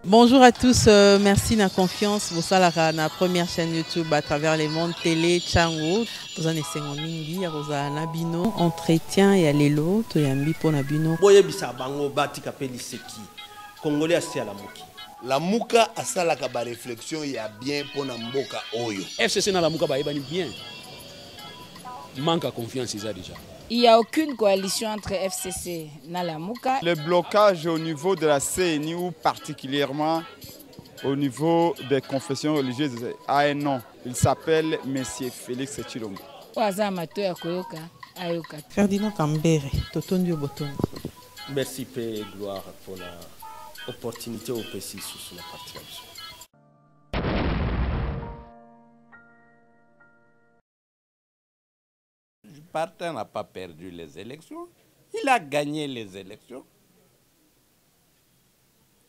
Bonjour à tous, merci de la confiance. Vous savez, la première chaîne YouTube à travers les mondes télé, Chango. Vous en êtes mingi, vous avez nabino, entretien et allélo, to yambi pour nabino. Boye bisa bango bati kapeli seki. Congolais asi la muki. La muka asalaka ba réflexion ya bien pour na mboka oyo. FCC na la muka ba ebani bien. Manque à confiance déjà. Il n'y a aucune coalition entre FCC et Nalamuka. Le blocage au niveau de la CNI ou particulièrement au niveau des confessions religieuses a un nom. Il s'appelle M. Félix Tshilombo. Ferdinand Kambere, Totondio Boton. Merci Père et gloire pour l'opportunité au PCI sur la partie. Martin n'a pas perdu les élections, il a gagné les élections.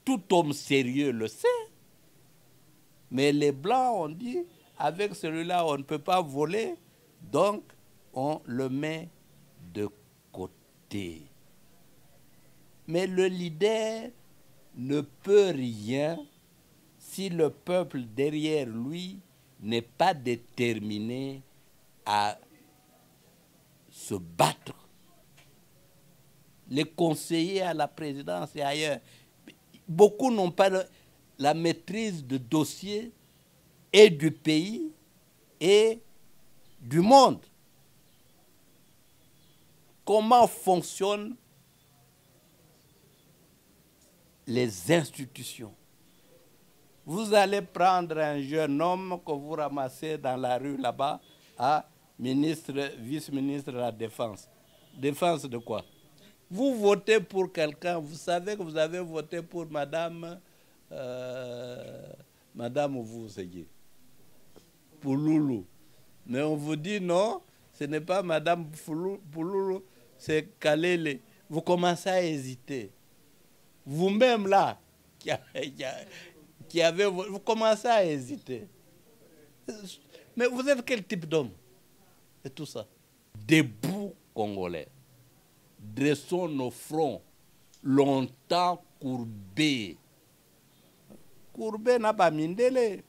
Tout homme sérieux le sait. Mais les Blancs ont dit, avec celui-là, on ne peut pas voler, donc on le met de côté. Mais le leader ne peut rien si le peuple derrière lui n'est pas déterminé à se battre. Les conseillers à la présidence et ailleurs, beaucoup n'ont pas la maîtrise de dossiers et du pays et du monde. Comment fonctionnent les institutions? Vous allez prendre un jeune homme que vous ramassez dans la rue là-bas à ministre, vice-ministre de la Défense. Défense de quoi? Vous votez pour quelqu'un, vous savez que vous avez voté pour madame, madame vous, c'est qui? Pour Loulou. Mais on vous dit non, ce n'est pas madame Pouloulou, c'est Kalele. Vous commencez à hésiter. Vous-même là, qui avez, vous commencez à hésiter. Mais vous êtes quel type d'homme? Et tout ça. Debout, Congolais. Dressons nos fronts longtemps courbés. Courbés n'a pas mindele.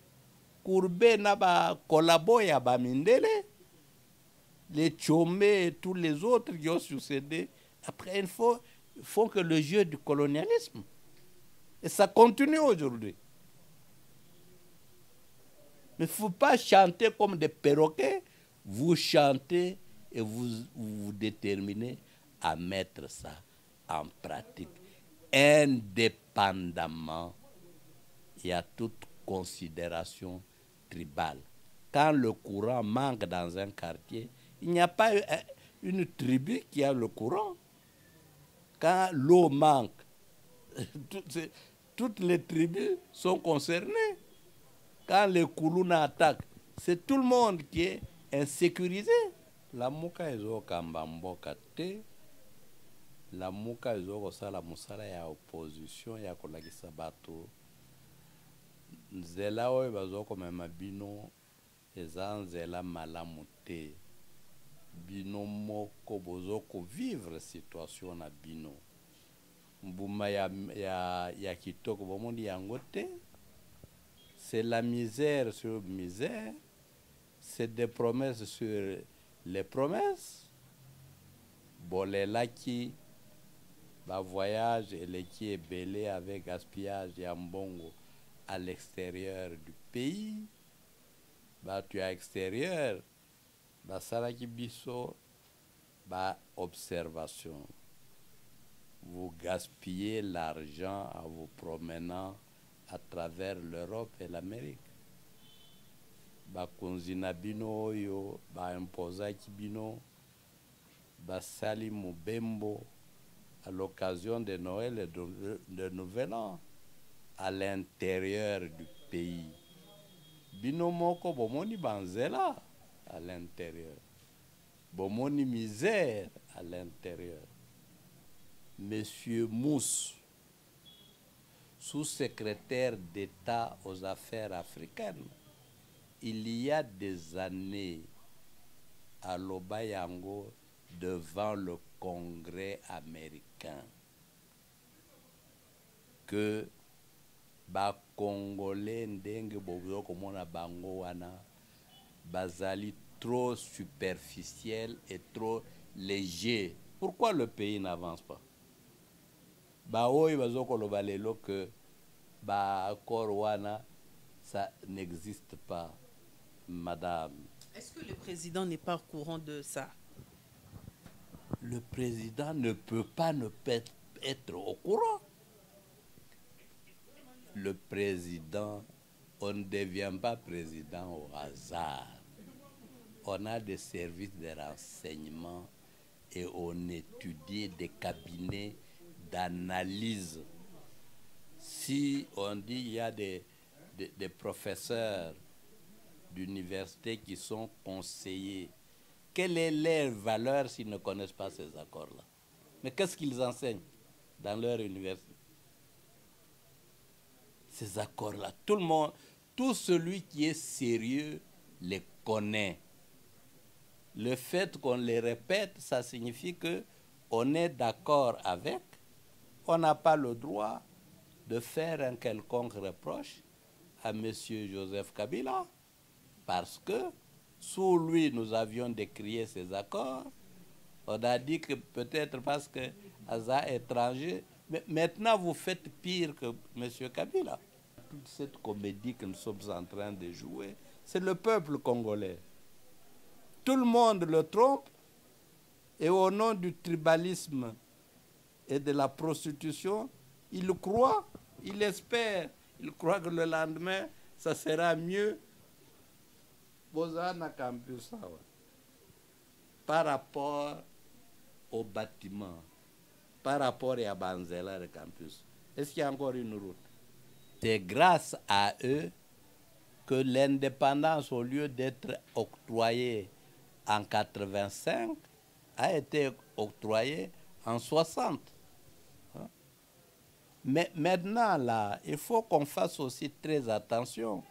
Courbés n'a pas collaboré à Bamindele. Les Tchomé et tous les autres qui ont succédé. Après, il faut que le jeu du colonialisme. Et ça continue aujourd'hui. Mais il ne faut pas chanter comme des perroquets. Vous chantez et vous vous déterminez à mettre ça en pratique. Indépendamment, il y a toute considération tribale. Quand le courant manque dans un quartier, il n'y a pas une tribu qui a le courant. Quand l'eau manque, toutes les tribus sont concernées. Quand les Koulouna attaquent, c'est tout le monde qui est insécurisé. La muka ezo kambamboka te. La muka ezo kosala musala ya opposition ya kolakisa bato. Nzela oyo bazo komema bino eza nzela malamu te. Bino moko bozo ko vivre situation na bino. Mbuma ya kitoko bomondi yango te. C'est la misère sur misère. C'est des promesses sur les promesses. Bolela qui va voyage et les qui est belé avec gaspillage et mbongo à l'extérieur du pays. Bah tu es à l'extérieur. Bah salaki biso bah observation. Vous gaspillez l'argent en vous promenant à travers l'Europe et l'Amérique. Bakonzi na bino oyo ba imposaki bino basali mubembo à l'occasion de Noël et de Nouvel An à l'intérieur du pays. Bino moko bomoni banzela à l'intérieur. Bomoni misère à l'intérieur. Monsieur Mousse, sous-secrétaire d'État aux affaires africaines, il y a des années à Lobayango devant le Congrès américain que ba congolais ndenge bozo komona bango wana bazali trop superficiel et trop léger. Pourquoi le pays n'avance pas? Ba oyi bazo koloba lelo que ba accord wana ça n'existe pas, madame. Est-ce que le président n'est pas au courant de ça? Le président ne peut pas ne pas être au courant. Le président, on ne devient pas président au hasard. On a des services de renseignement et on étudie des cabinets d'analyse. Si on dit qu'il y a des professeurs d'université qui sont conseillers, quelle est leur valeur s'ils ne connaissent pas ces accords-là? Mais qu'est-ce qu'ils enseignent dans leur université? Ces accords-là, tout le monde, tout celui qui est sérieux les connaît. Le fait qu'on les répète, ça signifie qu'on est d'accord avec. On n'a pas le droit de faire un quelconque reproche à M. Joseph Kabila, parce que sous lui, nous avions décrié ces accords. On a dit que peut-être parce que Aza est étranger, mais maintenant vous faites pire que M. Kabila. Toute cette comédie que nous sommes en train de jouer, c'est le peuple congolais. Tout le monde le trompe et au nom du tribalisme et de la prostitution, il croit, il espère, il croit que le lendemain, ça sera mieux. Bozana Campus, par rapport au bâtiment, par rapport à Banzela de campus, est-ce qu'il y a encore une route? C'est grâce à eux que l'indépendance, au lieu d'être octroyée en 85, a été octroyée en 60. Mais maintenant, là, il faut qu'on fasse aussi très attention.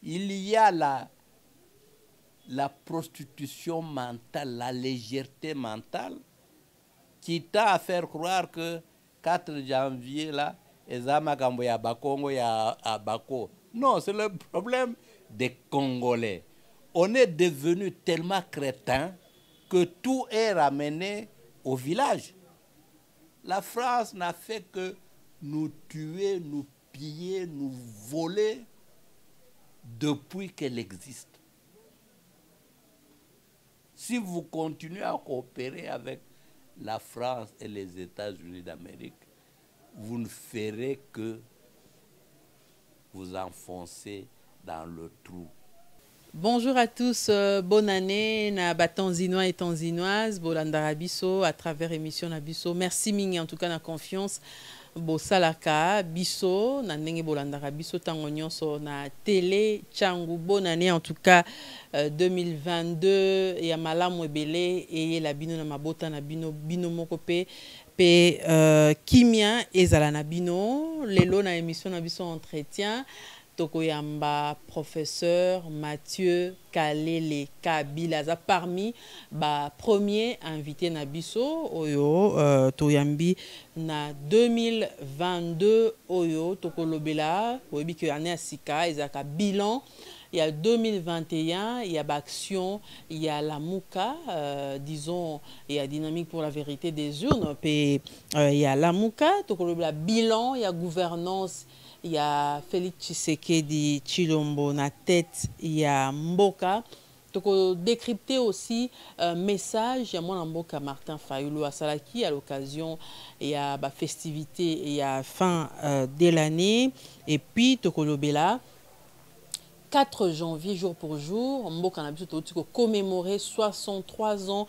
Il y a la prostitution mentale, la légèreté mentale, qui tend à faire croire que 4 janvier, là, non, c'est le problème des Congolais. On est devenu tellement crétin que tout est ramené au village. La France n'a fait que nous tuer, nous piller, nous voler depuis qu'elle existe. Si vous continuez à coopérer avec la France et les États-Unis d'Amérique, vous ne ferez que vous enfoncer dans le trou. Bonjour à tous, bonne année na batanzinois et tanzinoises, bolandara biso à travers émission na biso. Merci mingi en tout cas na confiance. Bosalaka biso na ndenge bolandara biso tango nyonso na télé Tchangu. Bonne année en tout cas 2022 ya malamu ebele et la bino na mabota na bino moko pe kimia ezala na bino lelo na émission na biso entretien tokoyamba professeur Mathieu Kalele Kabila za parmi ba premier invité na biso oyo toyambi na 2022 oyo tokolobela oyebi ke année asika ezaka bilan. Il y a 2021, il y a Action, il y a la Mouka, disons, il y a Dynamique pour la vérité des urnes, puis il y a la Mouka, donc le bilan, il y a gouvernance, il y a Félix Tshisekedi Tshilombo na tête, il y a Mboka. Donc décrypter aussi message, il y a mon Mboka Martin Fayulu à Salaki à l'occasion, il y a festivité, il y a fin de l'année, et puis Tokolobela. 4 janvier, jour pour jour, Mboka na biso toko commémorer 63 ans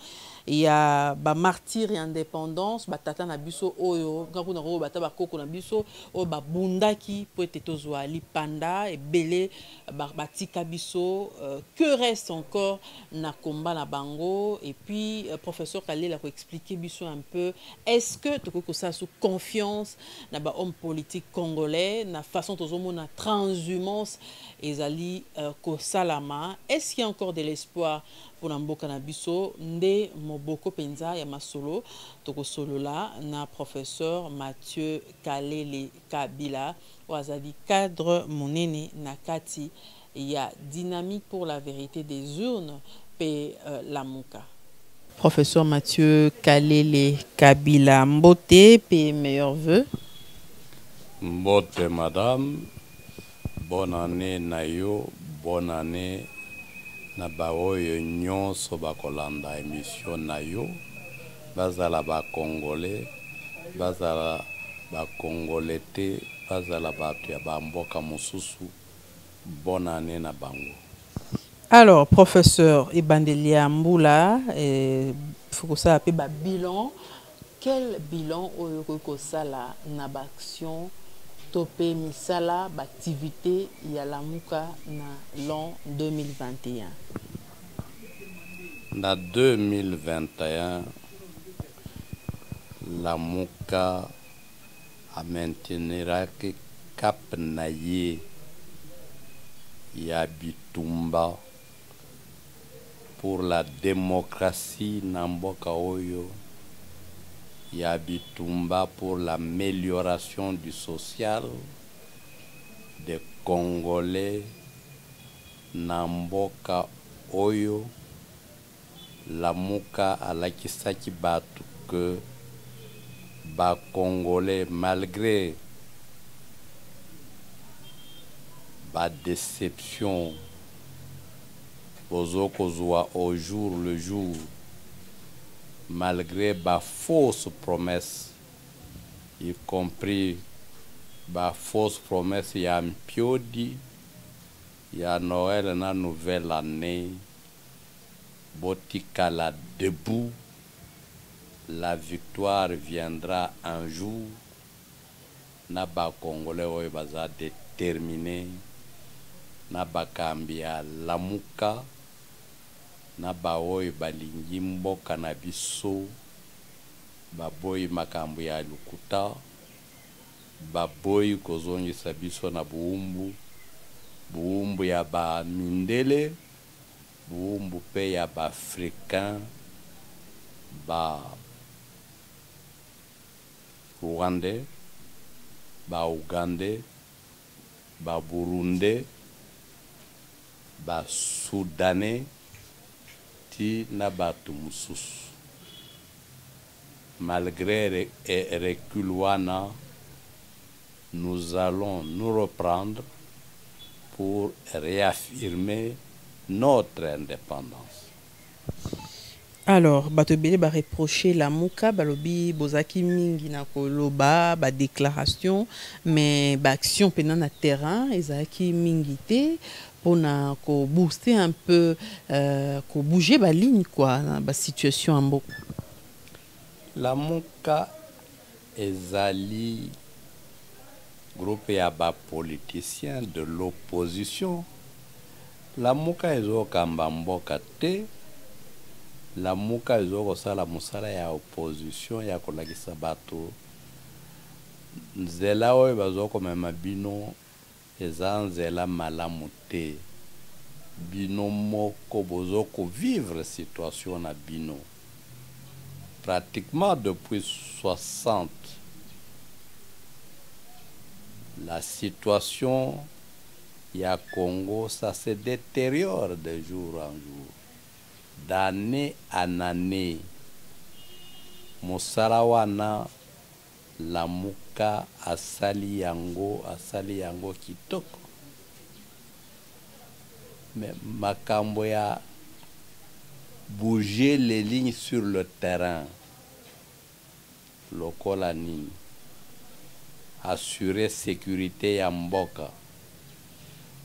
il y a ba martyr et indépendance ba tata na biso oyo ngaku na ro bata ba koko na biso o ba bundaki po ete tozwa lipanda et belé ba tika biso que reste encore na combat na bango et puis professeur Kalela ko expliquer biso un peu est-ce que toko ça sous confiance na ba homme politique congolais na façon tozomona transhumance ezali ezali kosalama. Est-ce qu'il y a encore de l'espoir pour Namboka Nabiso nde moboko penza ya masolo toko solo là na professeur Mathieu Kalele Kabila wazali cadre monene na kati ya dynamique pour la vérité des urnes pe Lamuka. Professeur Mathieu Kalele Kabila Mbote pe meilleurs vœux. Mbote madame, bonne année Nayo, bonne année na baoyo nyonso bakolanda émission Nayo, bazala ba congolais, bazala ba congolais te, bazala batu ya bamboka mosusu, bonne année na bango. Alors, professeur Ebandelia Mboula, faut que ça appelle bilan. Quel bilan au sala na action topé misala activité ya Lamuka na l'an 2021? Na 2021, Lamuka a maintenira que cap na ye ya bitumba pour la démocratie na mboka oyo, ya bitumba pour l'amélioration du social des Congolais na mboka oyo. Lamuka alakisaki batu que ba Congolais malgré ba déception bozokozwa au jour le jour, malgré ba fausses promesses, y compris ba fausse promesse ya mpiodi ya Noël na nouvelle année, botikala debout, la victoire viendra un jour. Na ba Congolais oyo baza déterminé, na bakambi ya Lamuka, na ba oyo balingi mboka na biso, baboyi makambo ya lukuta, baboyi kozongisa biso na buumbu, buumbu ya ba mindele, buumbu pe ya ba africain, ba Rwandais, ba Ougandais, ba Burundais, ba Soudanais, ti na batu mususu. Malgré recul wana, nous allons nous reprendre pour réaffirmer notre indépendance. Alors, Batobele va reprocher Lamuka, balobi bozaki mingi na koloba, ba déclaration, mais ba action pendant na terrain, ezaki mingi te pour na ko booster un peu, ko bouger ba ligne quoi, ba situation en beaucoup. Lamuka ezali groupe ya ba politiciens de l'opposition. Lamuka ezo kamba mboka te. Lamuka ezo kosala musala ya opposition ya kolakisa bato nzela oyo bazo komema bino eza nzela malamu te. Bino moko bozo ko vivre situation na bino. Pratiquement depuis 60, la situation ya Congo, ça se détériore de jour en jour, d'année en année. Mosala wana Lamuka asali yango kitoko. Mais makambo ya bouger les lignes sur le terrain, lokola nini, assurer sécurité ya mboka,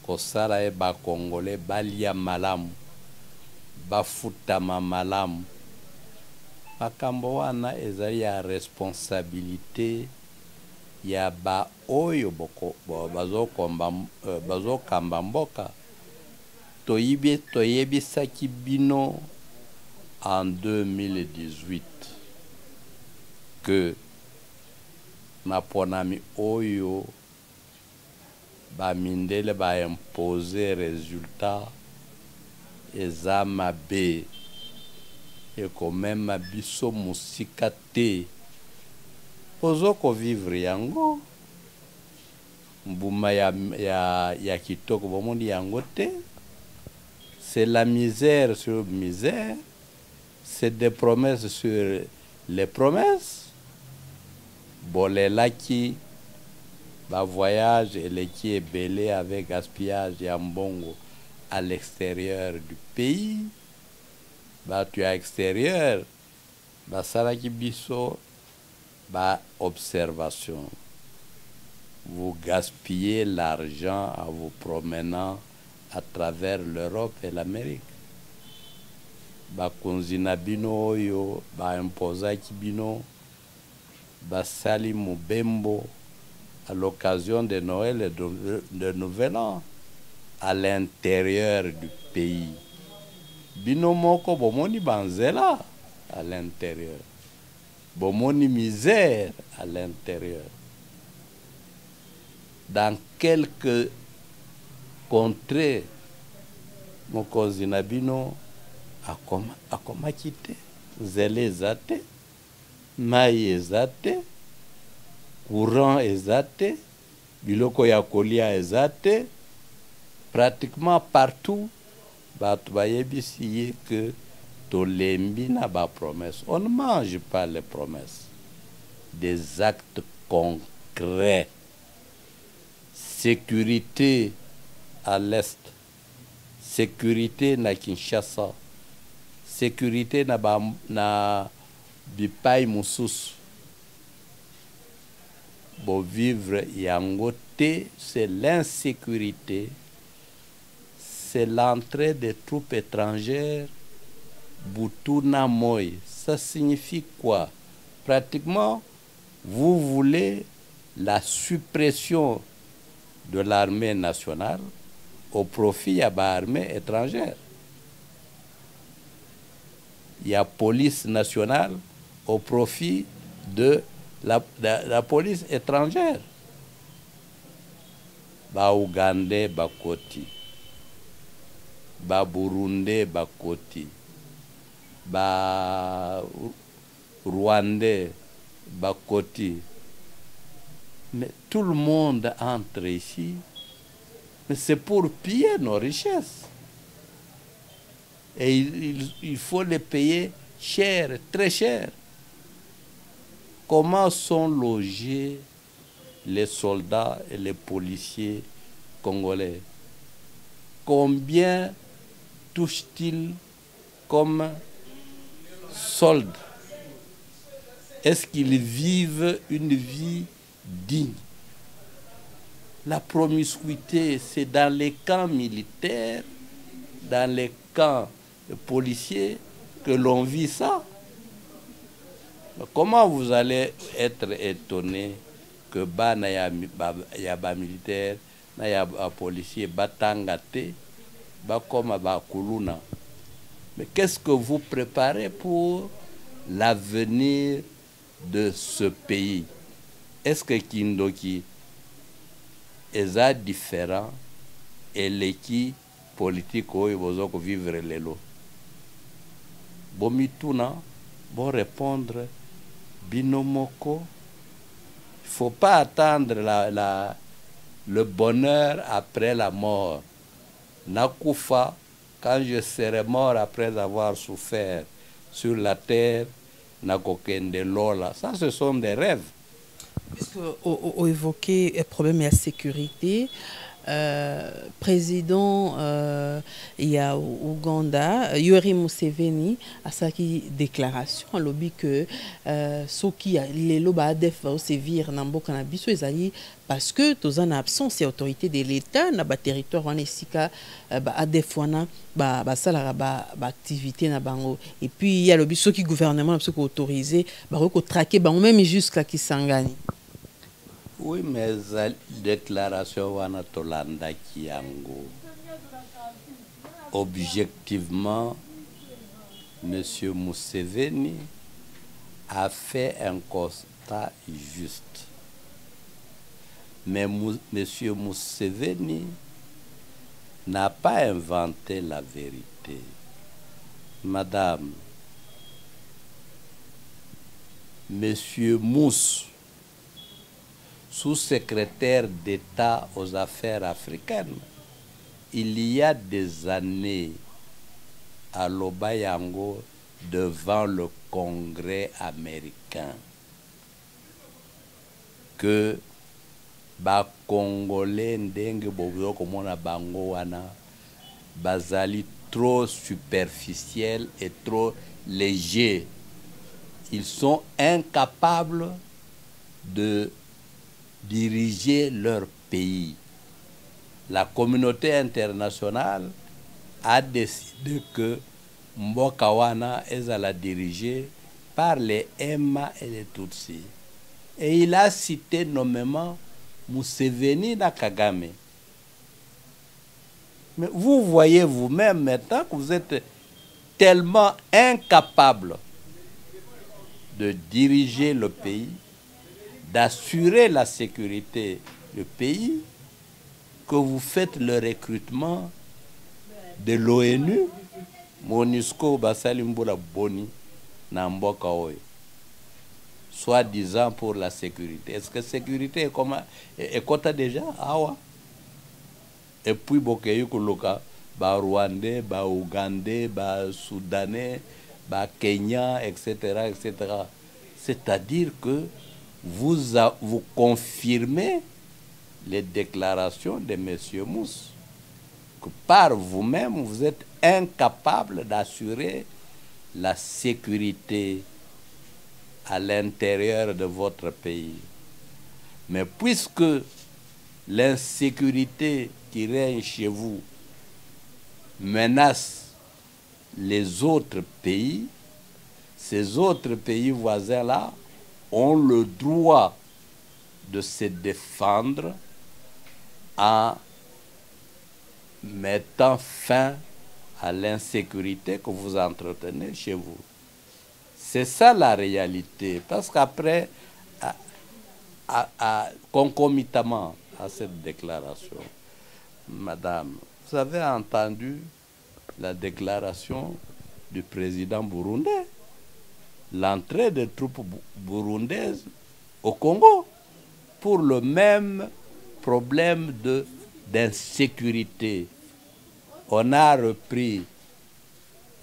kosala e ba Congolais balia malamu, bafutama malamu. Makambo wana ezali ya responsabilité ya ba oyo boko bazo kamba mboka. Toyebisaki bino en 2018 que na ponami oyo bamindele baimposer résultat eza mabe ekomema biso mosika te pozo kovivre yango mbuma ya kitoko bomoni yango te. C'est la misère sur misère, c'est des promesses sur les promesses. Bolelaki ba voyage et les qui est belé avec gaspillage et mbongo à l'extérieur du pays. Ba tu à extérieur, ba salaki biso ba observation. Vous gaspillez l'argent en vous promenant à travers l'Europe et l'Amérique. Bakonzi na bino oyo ba imposaki bino basali mubembo à l'occasion de Noël et de Nouvel An à l'intérieur du pays. Bino moko bomoni banzela à l'intérieur. Bomoni misère à l'intérieur. Dans quelques contrées, mokonzi na bino akomaki te, zele eza te, mai eza te, courant eza te, biloko ya kolia eza te. Pratiquement partout bato bayebisi ye que tolembi na ba promesse. On ne mange pas les promesses, des actes concrets. Sécurité à l'est, sécurité na Kinshasa, sécurité na bipai mususu. Bo vivre yango te, c'est l'insécurité, c'est l'entrée des troupes étrangères. Butuna Moy, ça signifie quoi? Pratiquement, vous voulez la suppression de l'armée nationale au profit de l'armée étrangère. Il y a police nationale au profit de la police étrangère. Ba Ougandais bakoti, ba Burundais bakoti, ba Rwandais bakoti. Mais tout le monde entre ici, mais c'est pour piller nos richesses. Et il faut les payer cher, très cher. Comment sont logés les soldats et les policiers congolais? Combien touchent-ils comme soldes? Est-ce qu'ils vivent une vie digne? La promiscuité, c'est dans les camps militaires, dans les camps policiers que l'on vit ça. Comment vous allez être étonné que bana ya ba militaire na ya ba policier batangate ba comme ba kuluna? Mais qu'est-ce que vous préparez pour l'avenir de ce pays? Est-ce que Kindoki est différent et l'équipe politique où ils vont vivre les lots? Bomituna, bon répondre, binomoko. Il ne faut pas attendre le bonheur après la mort. Nakufa, quand je serai mort après avoir souffert sur la terre, nakokende lola. Ça, ce sont des rêves. Puisque on évoquait le problème de la sécurité, président il y a Ouganda, Yoweri Museveni a sa déclaration à lobby que ceux qui les loba def va sévir n'amboka na biso ezali parce que tous en absence d'autorité de l'État na ba territoire wana esika ba adef wana ba sala ba activité na bango et puis il y a lobby ceux qui gouvernement ceux qui autorisé ba ko traquer ba même jusqu'à Kisangani. Oui, mais la déclaration wana tolanda kiango. Objectivement, M. Museveni a fait un constat juste. Mais M. Museveni n'a pas inventé la vérité. Madame, Monsieur Mousse, sous-secrétaire d'État aux affaires africaines, il y a des années à Lobayango devant le Congrès américain que ba Congolais ndenge bozo komona bango wana bazali trop superficiels et trop légers. Ils sont incapables de diriger leur pays. La communauté internationale a décidé que Mboka wana ezala dirigé par les Emma et les Tutsi. Et il a cité nommément Museveni na Kagame. Mais vous voyez vous-même maintenant que vous êtes tellement incapable de diriger le pays, d'assurer la sécurité du pays, que vous faites le recrutement de l'ONU, MONUSCO Basalimbula Boni, Namboka Oyo, soi-disant pour la sécurité. Est-ce que sécurité est comme est déjà? Awa. Et puis Bokeyu Koloka, ba Rwandais, ba Ougandais, ba Soudanais, ba Kenya, etc., etc. C'est-à-dire que vous confirmez les déclarations de M. Mousse, que par vous-même, vous êtes incapable d'assurer la sécurité à l'intérieur de votre pays. Mais puisque l'insécurité qui règne chez vous menace les autres pays, ces autres pays voisins-là ont le droit de se défendre en mettant fin à l'insécurité que vous entretenez chez vous. C'est ça la réalité. Parce qu'après, concomitamment à cette déclaration, Madame, vous avez entendu la déclaration du président burundais, l'entrée des troupes burundaises au Congo pour le même problème d'insécurité. On a repris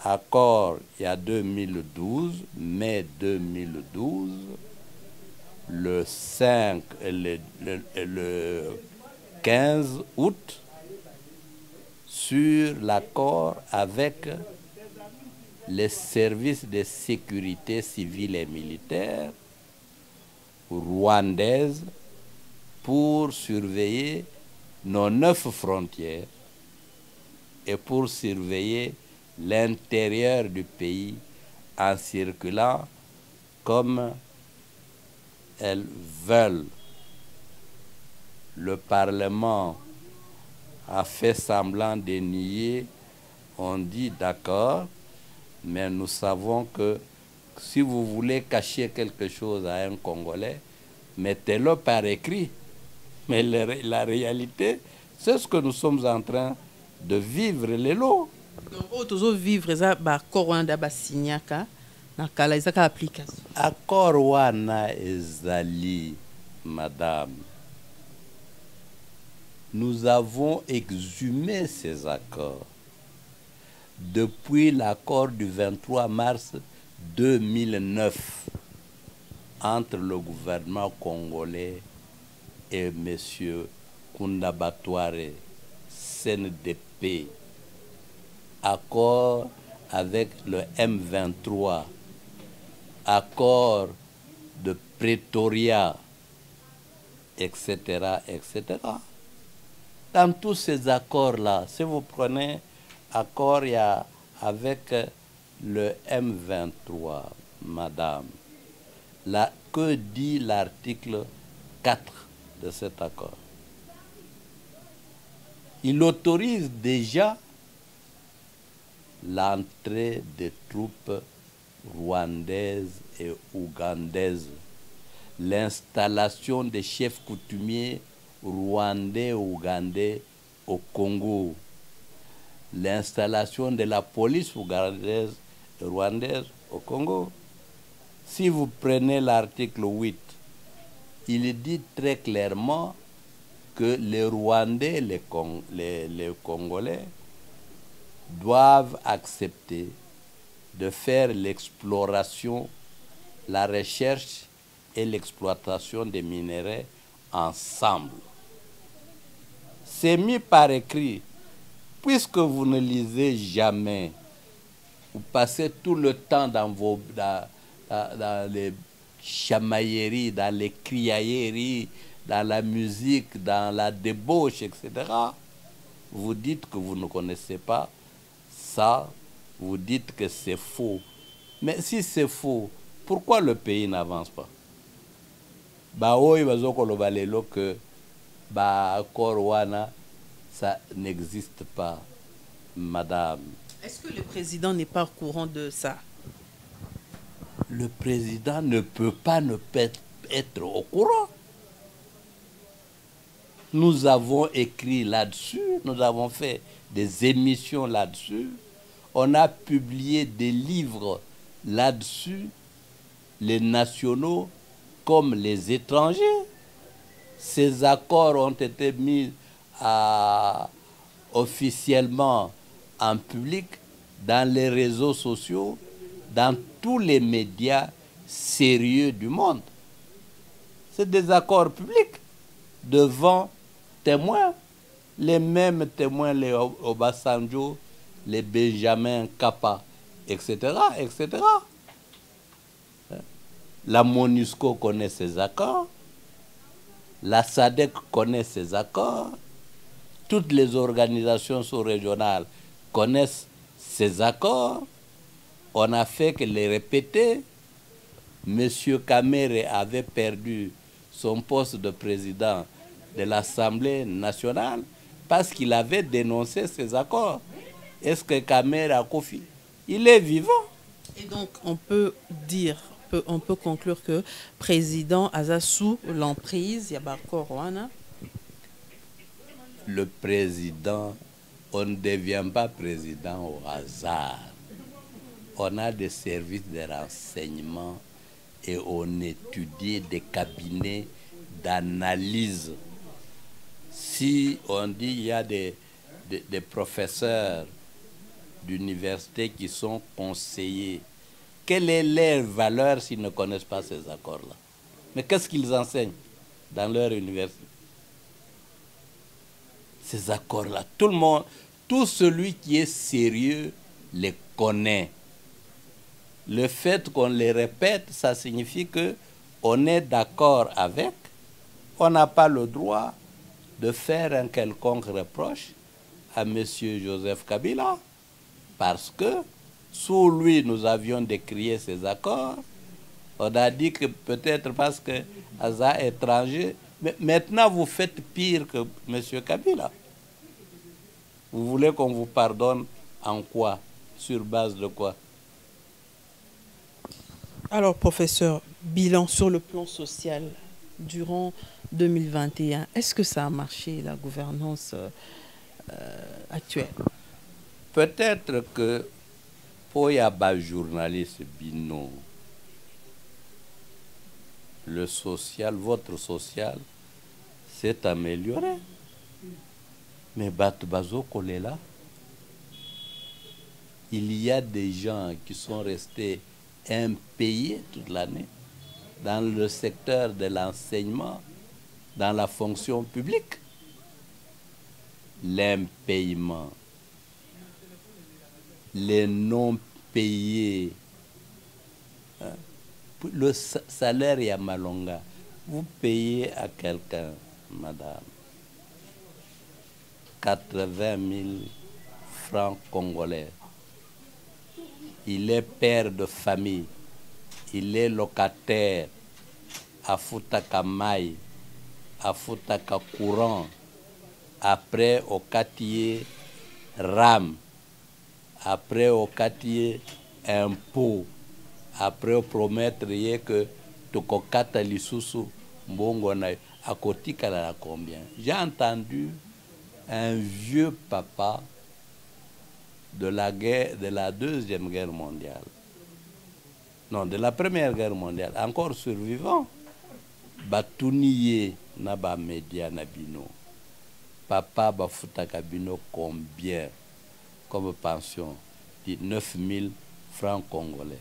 accord il y a 2012, mai 2012, le 5 et le 15 août, sur l'accord avec les services de sécurité civile et militaire rwandaises pour surveiller nos 9 frontières et pour surveiller l'intérieur du pays en circulant comme elles veulent. Le Parlement a fait semblant de nier, on dit d'accord, mais nous savons que si vous voulez cacher quelque chose à un Congolais, mettez-le par écrit. Mais la réalité, c'est ce que nous sommes en train de vivre les lots. Donc, toujours vivre ça, accord wanda basignaka, na kala izaka application. Accord wana ezali, madame. Nous avons exhumé ces accords depuis l'accord du 23 mars 2009 entre le gouvernement congolais et M. Koundabatouare, CNDP, accord avec le M23, accord de Pretoria, etc., etc. Dans tous ces accords-là, si vous prenez accord avec le M23, madame, là, que dit l'article 4 de cet accord? Il autorise déjà l'entrée des troupes rwandaises et ougandaises, l'installation des chefs coutumiers rwandais, ougandais au Congo, l'installation de la police ougandaise et rwandaise au Congo. Si vous prenez l'article 8, il dit très clairement que les Rwandais, les Congolais doivent accepter de faire l'exploration, la recherche et l'exploitation des minéraux ensemble. C'est mis par écrit. Puisque vous ne lisez jamais, vous passez tout le temps dans les chamailleries, dans les criailleries, dans la musique, dans la débauche, etc. Vous dites que vous ne connaissez pas ça, vous dites que c'est faux. Mais si c'est faux, pourquoi le pays n'avance pas? Que ça n'existe pas, madame. Est-ce que le président n'est pas au courant de ça? Le président ne peut pas ne pas être au courant. Nous avons écrit là-dessus, nous avons fait des émissions là-dessus, on a publié des livres là-dessus, les nationaux comme les étrangers. Ces accords ont été mis officiellement en public dans les réseaux sociaux, dans tous les médias sérieux du monde. C'est des accords publics devant témoins, les mêmes témoins, les Obasanjo, les Benjamin Kappa, etc., etc. La MONUSCO connaît ces accords, la SADC connaît ces accords, toutes les organisations sous-régionales connaissent ces accords. On a fait que les répéter. Monsieur Kamere avait perdu son poste de président de l'Assemblée nationale parce qu'il avait dénoncé ces accords. Est-ce que Kamere a confié? Il est vivant. Et donc, on peut dire, on peut conclure que le président a sous l'emprise, il y a d'accord, Rwanda. Le président, on ne devient pas président au hasard. On a des services de renseignement et on étudie des cabinets d'analyse. Si on dit qu'il y a des professeurs d'université qui sont conseillers, quelle est leur valeur s'ils ne connaissent pas ces accords-là? Mais qu'est-ce qu'ils enseignent dans leur université? Ces accords-là, tout le monde, tout celui qui est sérieux les connaît. Le fait qu'on les répète, ça signifie qu'on est d'accord avec. On n'a pas le droit de faire un quelconque reproche à M. Joseph Kabila, parce que sous lui, nous avions décrié ces accords. On a dit que peut-être parce que Aza est étranger, mais maintenant vous faites pire que M. Kabila. Vous voulez qu'on vous pardonne en quoi? Sur base de quoi? Alors, professeur, bilan sur le plan social durant 2021, est-ce que ça a marché, la gouvernance actuelle? Peut-être que pour y avoir journaliste bino, le social, votre social, s'est amélioré. Mais Batubazo Kolela, il y a des gens qui sont restés impayés toute l'année dans le secteur de l'enseignement, dans la fonction publique. L'impayement, les non-payés, le salaire Yamalonga, vous payez à quelqu'un, madame, 80 000 francs congolais. Il est père de famille, il est locataire à Futaka Maï, à Futaka Courant, après au quartier RAM, après au quartier impôt, après au promettre que Tokokata Lisusu mbongo na akotikala na combien? J'ai entendu un vieux papa de la Deuxième Guerre mondiale, non, de la Première Guerre mondiale, encore survivant, batuniye na ba média na bino. Papa bafutaka bino combien comme pension? Dit 9 000 francs congolais.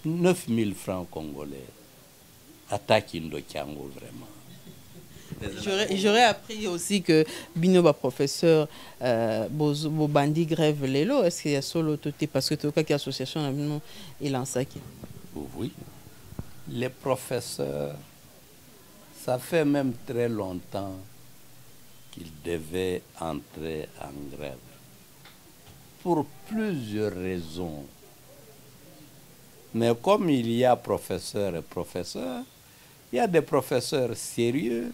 9 000 francs congolais. Attaque Indochango, vraiment. J'aurais appris aussi que Bino ba professeur bandi grève lelo. Est-ce qu'il y a solo toté parce que tu as une association à Bino et l'ansaki? Oui. Les professeurs, ça fait même très longtemps qu'ils devaient entrer en grève. Pour plusieurs raisons. Mais comme il y a professeurs et professeurs, il y a des professeurs sérieux,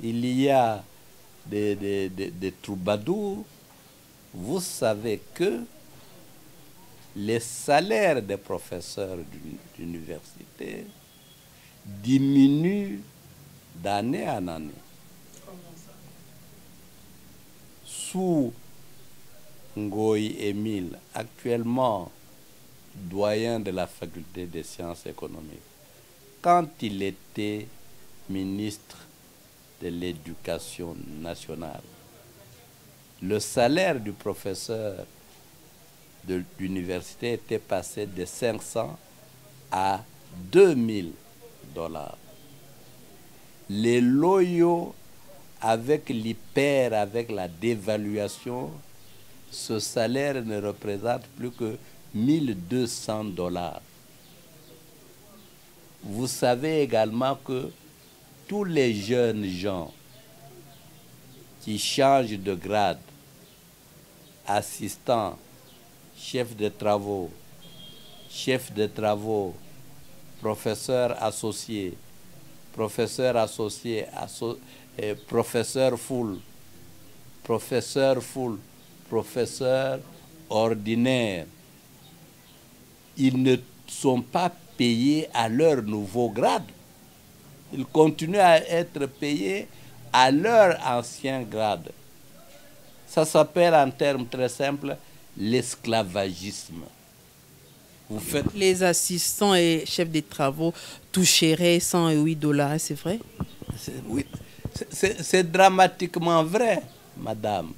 il y a des troubadours. Vous savez que les salaires des professeurs d'université diminuent d'année en année. Sous Ngoï Émile, actuellement doyen de la faculté des sciences économiques, quand il était ministre de l'Éducation nationale, le salaire du professeur de l'université était passé de 500 à 2000 dollars. Les loyaux, avec l'hyper, avec la dévaluation, ce salaire ne représente plus que 1200 dollars. Vous savez également que tous les jeunes gens qui changent de grade, assistant, chef de travaux, professeur associé, professeur ordinaire, ils ne sont pas payés à leur nouveau grade. Ils continuent à être payés à leur ancien grade. Ça s'appelle en termes très simples l'esclavagisme. Vous faites... Les assistants et chefs des travaux toucheraient 108 dollars, c'est vrai? Oui, c'est dramatiquement vrai, madame.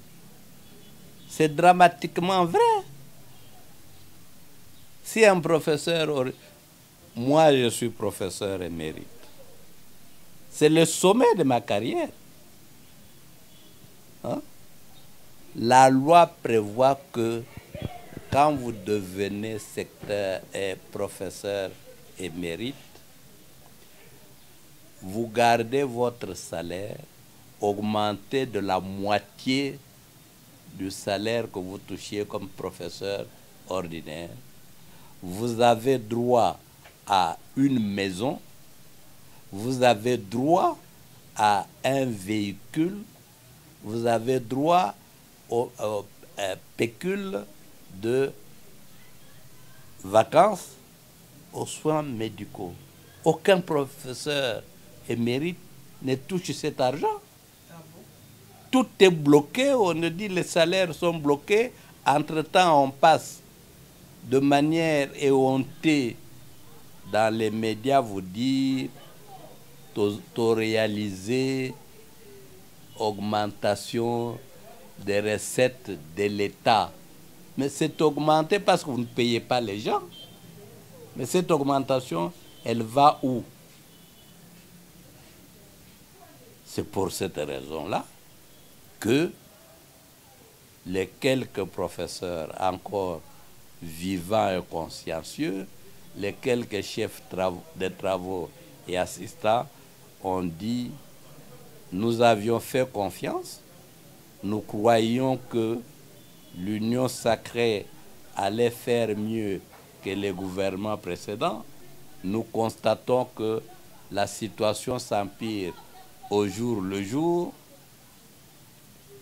C'est dramatiquement vrai. Si un professeur... Moi, je suis professeur émérite. C'est le sommet de ma carrière. Hein? La loi prévoit que quand vous devenez professeur émérite, vous gardez votre salaire, augmenté de la moitié du salaire que vous touchiez comme professeur ordinaire. Vous avez droit à une maison, vous avez droit à un véhicule, vous avez droit au pécule de vacances, aux soins médicaux. Aucun professeur émérite ne touche cet argent. Tout est bloqué, on nous dit les salaires sont bloqués. Entre-temps, on passe de manière éhontée dans les médias, vous dire taux réalisé, augmentation des recettes de l'État. Mais c'est augmenté parce que vous ne payez pas les gens. Mais cette augmentation, elle va où? C'est pour cette raison-là que les quelques professeurs encore vivants et consciencieux, les quelques chefs de travaux et assistants ont dit: nous avions fait confiance, nous croyions que l'union sacrée allait faire mieux que les gouvernements précédents. Nous constatons que la situation s'empire au jour le jour.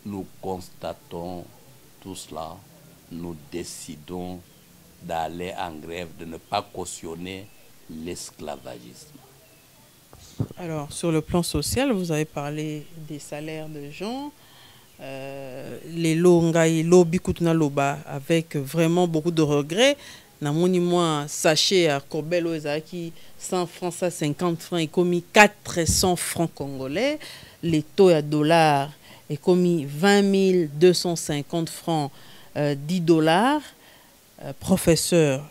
Nous constatons tout cela, nous décidons d'aller en grève, de ne pas cautionner l'esclavagisme. Alors, sur le plan social, vous avez parlé des salaires de gens. Les longa et lobby kutuna loba avec vraiment beaucoup de regrets. Namoni moi sachet à Corbello ezaki 100 francs à 50 francs et commis 400 francs congolais. Les taux à dollars est commis 20 250 francs 10 dollars. Professeur,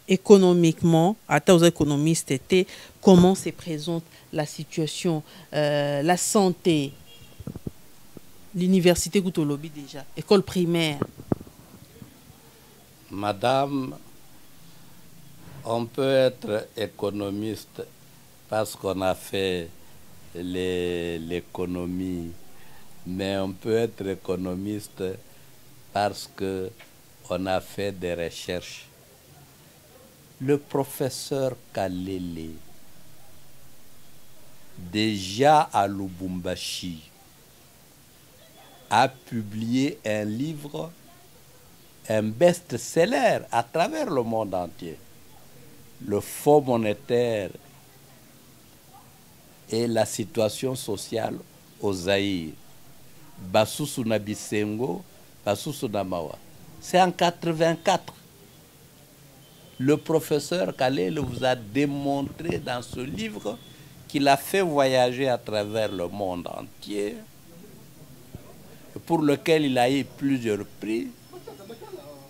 économiquement, à aux économistes étaient comment se présente la situation, la santé. L'université Goutolobi déjà, école primaire. Madame, on peut être économiste parce qu'on a fait l'économie, mais on peut être économiste parce qu'on a fait des recherches. Le professeur Kalele, déjà à Lubumbashi, a publié un livre, un best-seller à travers le monde entier. Le Fonds monétaire et la situation sociale au Zaïre. Basusu Nabisengo, Basusu Namawa. C'est en 1984. Le professeur Kalele vous a démontré dans ce livre qu'il a fait voyager à travers le monde entier, pour lequel il a eu plusieurs prix,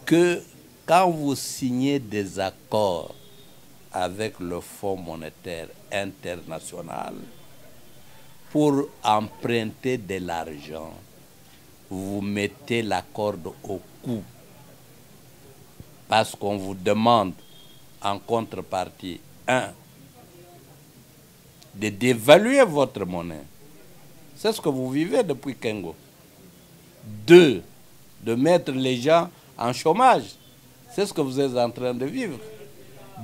que quand vous signez des accords avec le Fonds monétaire international pour emprunter de l'argent, vous mettez la corde au cou parce qu'on vous demande en contrepartie, un, de dévaluer votre monnaie. C'est ce que vous vivez depuis Kengo. 2, de mettre les gens en chômage. C'est ce que vous êtes en train de vivre.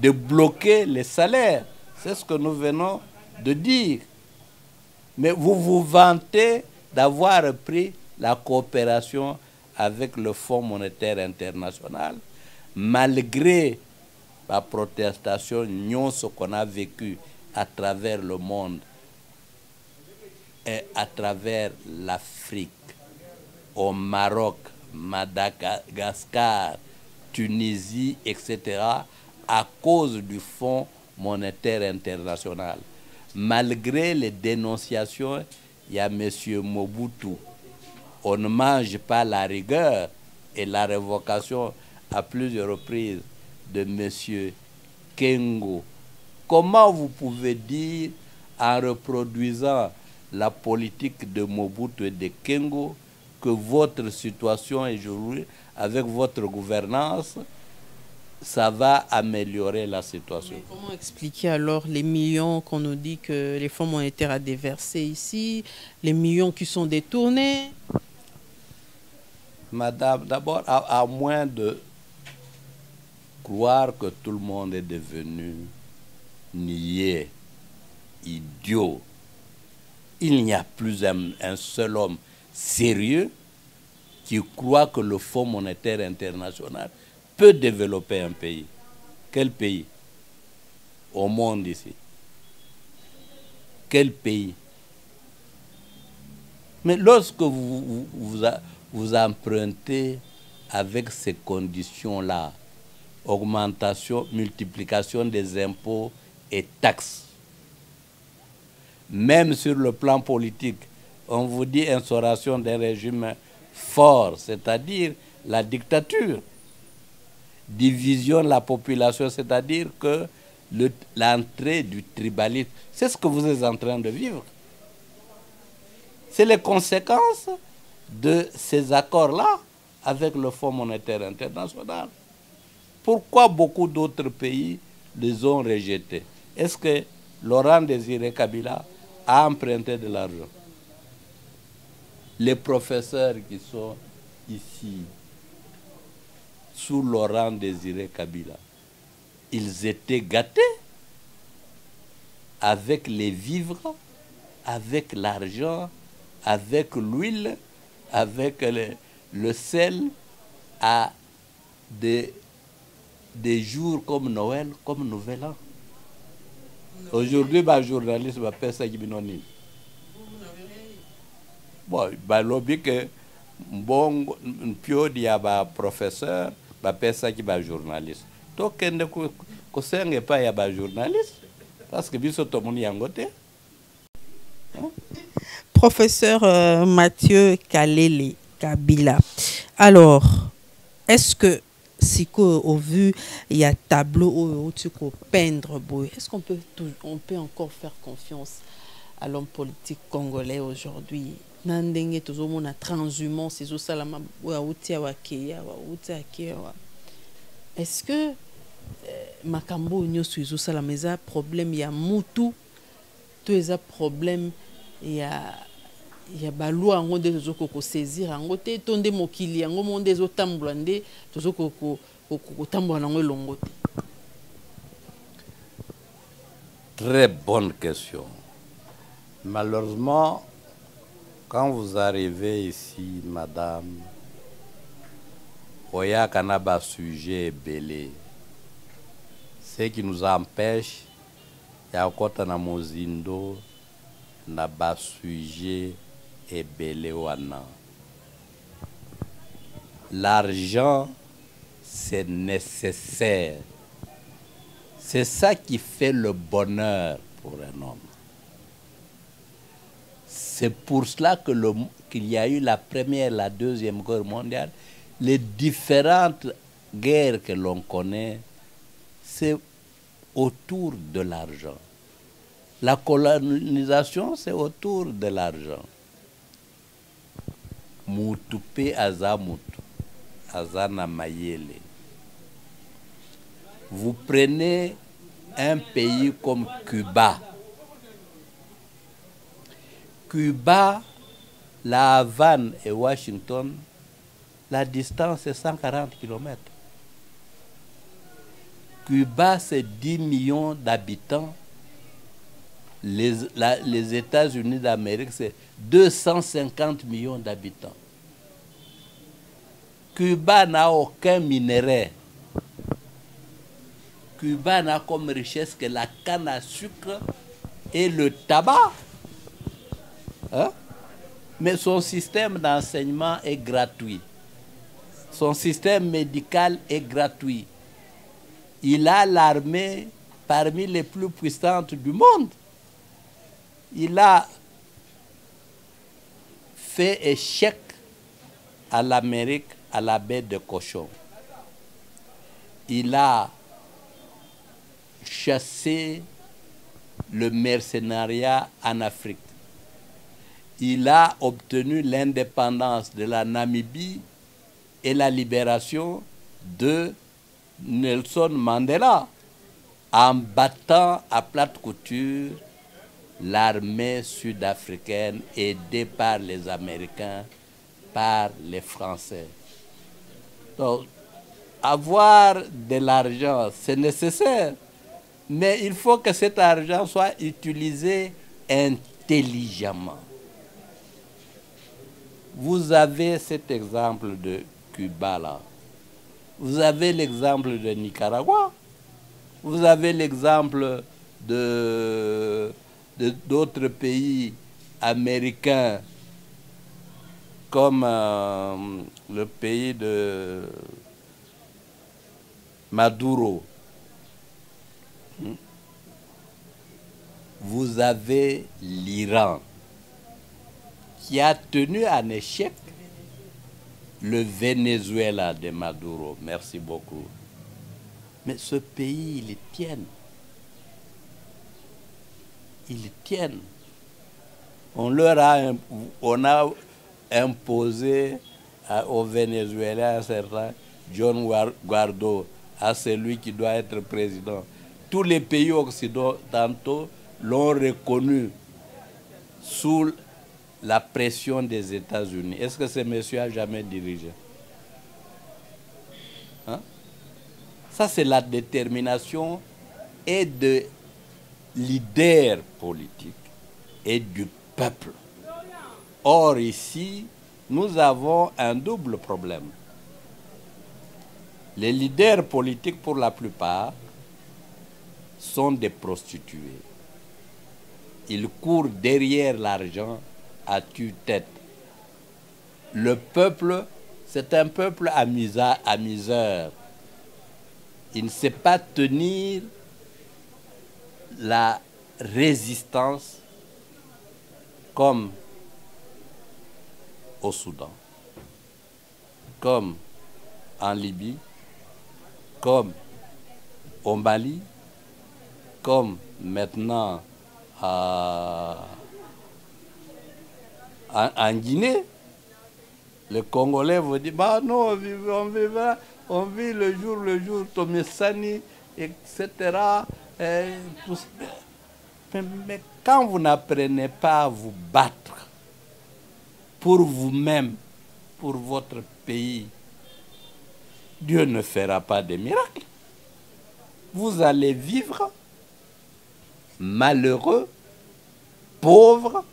De bloquer les salaires. C'est ce que nous venons de dire. Mais vous vous vantez d'avoir pris la coopération avec le Fonds monétaire international, malgré la protestation, ce qu'on a vécu à travers le monde et à travers l'Afrique. Au Maroc, Madagascar, Tunisie, etc., à cause du Fonds monétaire international. Malgré les dénonciations, il y a M. Mobutu. On ne mange pas la rigueur et la révocation à plusieurs reprises de M. Kengo. Comment vous pouvez dire, en reproduisant la politique de Mobutu et de Kengo, que votre situation aujourd'hui, avec votre gouvernance, ça va améliorer la situation? Mais comment expliquer alors les millions qu'on nous dit que les fonds monétaires a déversés ici, les millions qui sont détournés? Madame, d'abord, à moins de croire que tout le monde est devenu niais, idiot, il n'y a plus un seul homme sérieux qui croit que le Fonds monétaire international peut développer un pays. Quel pays au monde ici? Quel pays? Mais lorsque vous empruntez avec ces conditions-là, augmentation, multiplication des impôts et taxes, même sur le plan politique, on vous dit instauration d'un régime fort, c'est-à-dire la dictature, division de la population, c'est-à-dire que l'entrée du tribalisme, c'est ce que vous êtes en train de vivre. C'est les conséquences de ces accords-là avec le Fonds monétaire international. Pourquoi beaucoup d'autres pays les ont rejetés? Est-ce que Laurent Désiré Kabila a emprunté de l'argent? Les professeurs qui sont ici, sous Laurent Désiré Kabila, ils étaient gâtés avec les vivres, avec l'argent, avec l'huile, avec le sel, à des jours comme Noël, comme Nouvel An. Aujourd'hui, les journalistes m'appellent ça qui binoni. Bon, bah lobby que bon pio dia ba professeur, m'appelle ça qui ba journaliste. Donc kende ko senge pas ya ba journaliste parce que biso to moni yangote. Professeur Mathieu Kalele Kabila. Alors, est-ce que si au vu il y a tableau où tu peux peindre, est-ce qu'on peut encore faire confiance à l'homme politique congolais aujourd'hui? Nandenge toujours na transhumance c'est ça la est-ce que makambo nyoso izo sala meza problème ya mutu to eza problème ya balwa yango nde tozokoko saisir yango te to nde mokili yango mo nde ezotambola nde tozokoko kotambola nango elongo te? Très bonne question. Malheureusement, quand vous arrivez ici, madame, oya kanaba sujet belé. Ce qui nous empêche, ya kota na mozindo na ba sujet et belé wana. L'argent, c'est nécessaire. C'est ça qui fait le bonheur pour un homme. C'est pour cela que qu'il y a eu la première et la deuxième guerre mondiale. Les différentes guerres que l'on connaît, c'est autour de l'argent. La colonisation, c'est autour de l'argent. Mutupe azamutu, azana mayele. Vous prenez un pays comme Cuba. Cuba, la Havane et Washington, la distance est 140 km. Cuba, c'est 10 millions d'habitants. Les États-Unis d'Amérique, c'est 250 millions d'habitants. Cuba n'a aucun minerai. Cuba n'a comme richesse que la canne à sucre et le tabac. Hein? Mais son système d'enseignement est gratuit. Son système médical est gratuit. Il a l'armée parmi les plus puissantes du monde. Il a fait échec à l'Amérique à la baie de cochon. Il a chassé le mercenariat en Afrique. Il a obtenu l'indépendance de la Namibie et la libération de Nelson Mandela en battant à plate couture l'armée sud-africaine aidée par les Américains, par les Français. Donc, avoir de l'argent, c'est nécessaire, mais il faut que cet argent soit utilisé intelligemment. Vous avez cet exemple de Cuba là. Vous avez l'exemple de Nicaragua. Vous avez l'exemple d'autres pays américains comme le pays de Maduro. Vous avez l'Iran qui a tenu en échec le Venezuela de Maduro. Merci beaucoup. Mais ce pays, ils tiennent. Ils tiennent. On a imposé au Venezuela un certain John Guaido, à celui qui doit être président. Tous les pays occidentaux l'ont reconnu sous la pression des États-Unis. Est-ce que ce monsieur a jamais dirigé? Hein? Ça, c'est la détermination et de leaders politiques et du peuple. Or, ici, nous avons un double problème. Les leaders politiques, pour la plupart, sont des prostituées. il court derrière l'argent à tue-tête. Le peuple, c'est un peuple à misère. Il ne sait pas tenir la résistance comme au Soudan, comme en Libye, comme au Mali, comme maintenant en Guinée. Les Congolais vous disent, bah non, on vit le jour, Tomesani, etc. Mais quand vous n'apprenez pas à vous battre pour vous-même, pour votre pays, Dieu ne fera pas de miracles. Vous allez vivre malheureux, pauvre,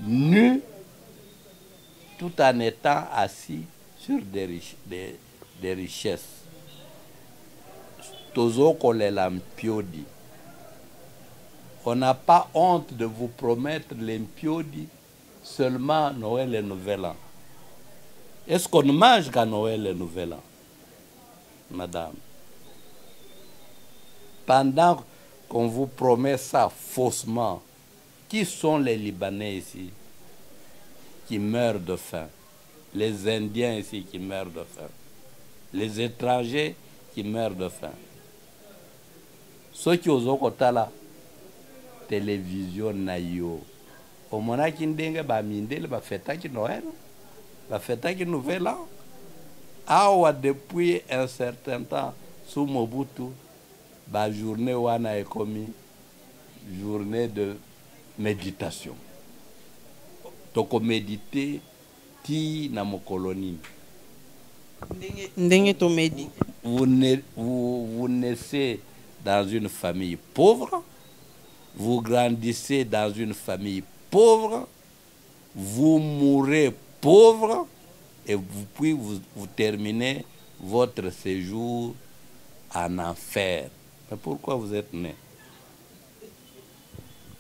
nu, tout en étant assis sur des richesses. On n'a pas honte de vous promettre l'impiodi seulement Noël et Nouvel An. Est-ce qu'on ne mange qu'à Noël et Nouvel An, madame? Pendant qu'on vous promet ça faussement, qui sont les Libanais ici qui meurent de faim? Les Indiens ici qui meurent de faim? Les étrangers qui meurent de faim? Ceux qui osent la télévision naïo, au moment qui ndenge ba mindele ba fêta qui Noël, ba fêta qui Nouvel An. Awa depuis un certain temps sous Mobutu, ba journée wana est commis journée de méditation. Donc méditer ti na mokolonie. Ndenge to médite. Vous naissez dans une famille pauvre, vous grandissez dans une famille pauvre, vous mourrez pauvre, et puis vous terminez votre séjour en enfer. Mais pourquoi vous êtes né?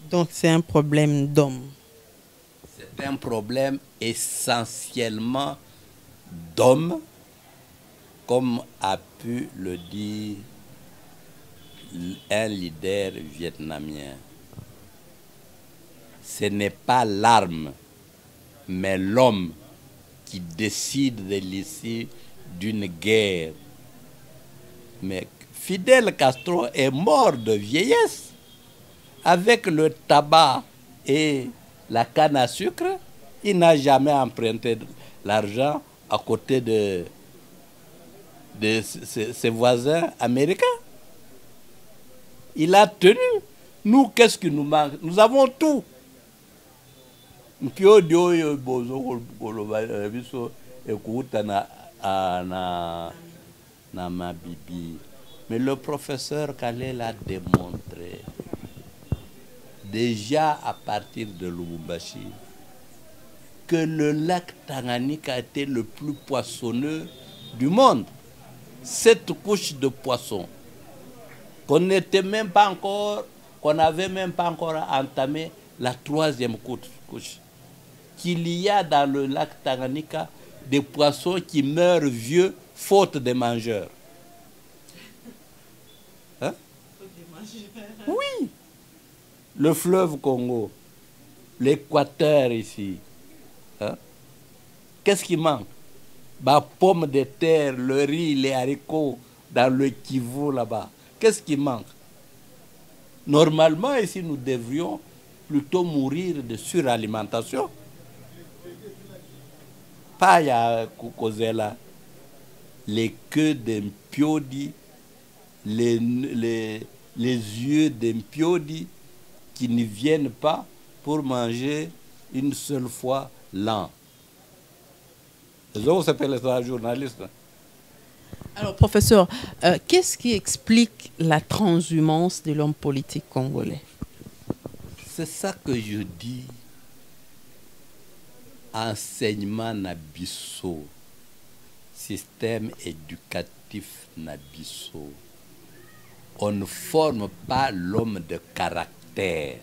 Donc c'est un problème d'homme. C'est un problème essentiellement d'homme, comme a pu le dire un leader vietnamien. Ce n'est pas l'arme, mais l'homme qui décide de l'issue d'une guerre. Mais Fidel Castro est mort de vieillesse. Avec le tabac et la canne à sucre, il n'a jamais emprunté l'argent à côté de ses voisins américains. Il a tenu. Nous, qu'est-ce qui nous manque? Nous avons tout. Mais le professeur Kalel a démontré, déjà à partir de Lubumbashi, que le lac Tanganyika était le plus poissonneux du monde. 7 couches de poissons. Qu'on n'avait même pas encore entamé la 3e couche. Qu'il y a dans le lac Tanganyika des poissons qui meurent vieux faute de mangeurs. Hein? Oui. Le fleuve Congo, l'Équateur ici. Hein? Qu'est-ce qui manque? Bah, pommes de terre, le riz, les haricots dans le Kivu là-bas. Qu'est-ce qui manque? Normalement, ici, nous devrions plutôt mourir de suralimentation. Pas à Kukozela. Les queues d'impiodi, les yeux d'impiodi qui ne viennent pas pour manger une seule fois l'an. Les autres s'appellent les journalistes. Alors, professeur, qu'est-ce qui explique la transhumance de l'homme politique congolais? C'est ça que je dis. Enseignement nabisso, système éducatif nabisso. On ne forme pas l'homme de caractère.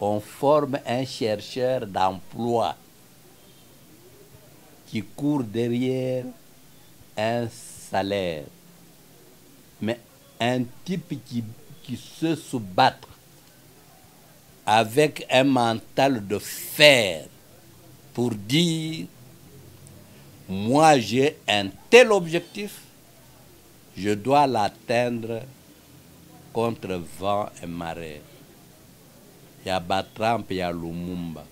on forme un chercheur d'emploi qui court derrière un salaire. Mais un type qui sait se battre avec un mental de fer pour dire, moi j'ai un tel objectif, je dois l'atteindre contre vent et marée. Il y a Batramp, il y a Lumumba.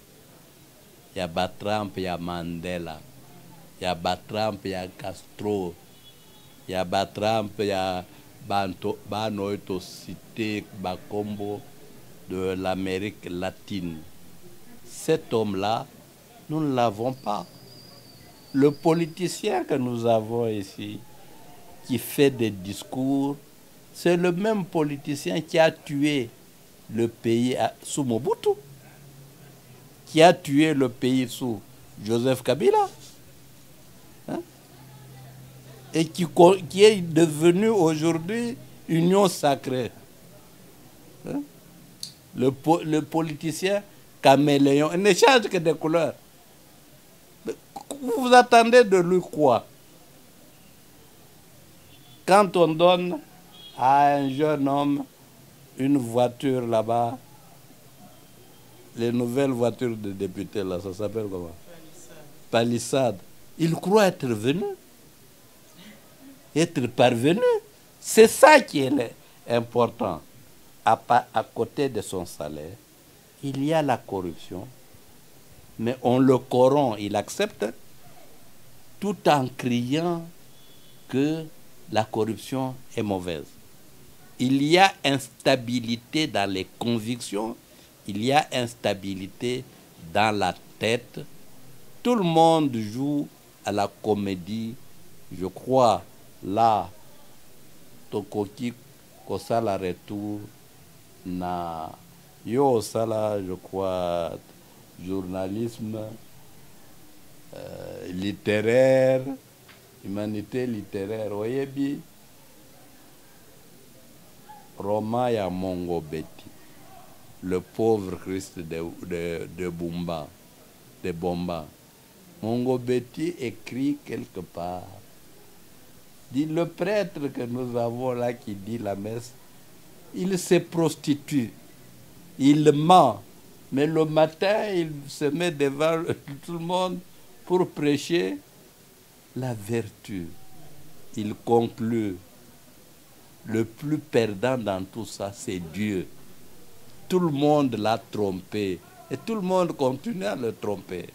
Il y a Batramp, il y a Mandela. Il y a Batramp, il y a Castro. Il y a Batramp, il y a Banoito Cité Bakombo de l'Amérique latine. Cet homme-là, nous ne l'avons pas. Le politicien que nous avons ici, qui fait des discours, c'est le même politicien qui a tué le pays sous Mobutu, qui a tué le pays sous Joseph Kabila, hein? Et qui est devenu aujourd'hui Union sacrée. Hein? Le politicien caméléon, il ne change que des couleurs. Vous attendez de lui quoi? Quand on donne à un jeune homme une voiture là-bas, les nouvelles voitures de députés là, ça s'appelle comment? Palissade. Il croit être venu, être parvenu. C'est ça qui est important. À côté de son salaire, il y a la corruption, mais on le corrompt, il accepte, tout en criant que la corruption est mauvaise. Il y a instabilité dans les convictions, il y a instabilité dans la tête. Tout le monde joue à la comédie. Je crois, là, Tokoki Kosala retour, na yo sala, je crois, journalisme, littéraire, humanité littéraire, oyebi, roman ya Mongo Betty, le pauvre Christ de Bumba, de Bomba. Mongo Betty écrit quelque part, dit le prêtre que nous avons là qui dit la messe, il se prostitue, il ment, mais le matin il se met devant tout le monde pour prêcher la vertu. Il conclut, le plus perdant dans tout ça, c'est Dieu. Tout le monde l'a trompé et tout le monde continue à le tromper.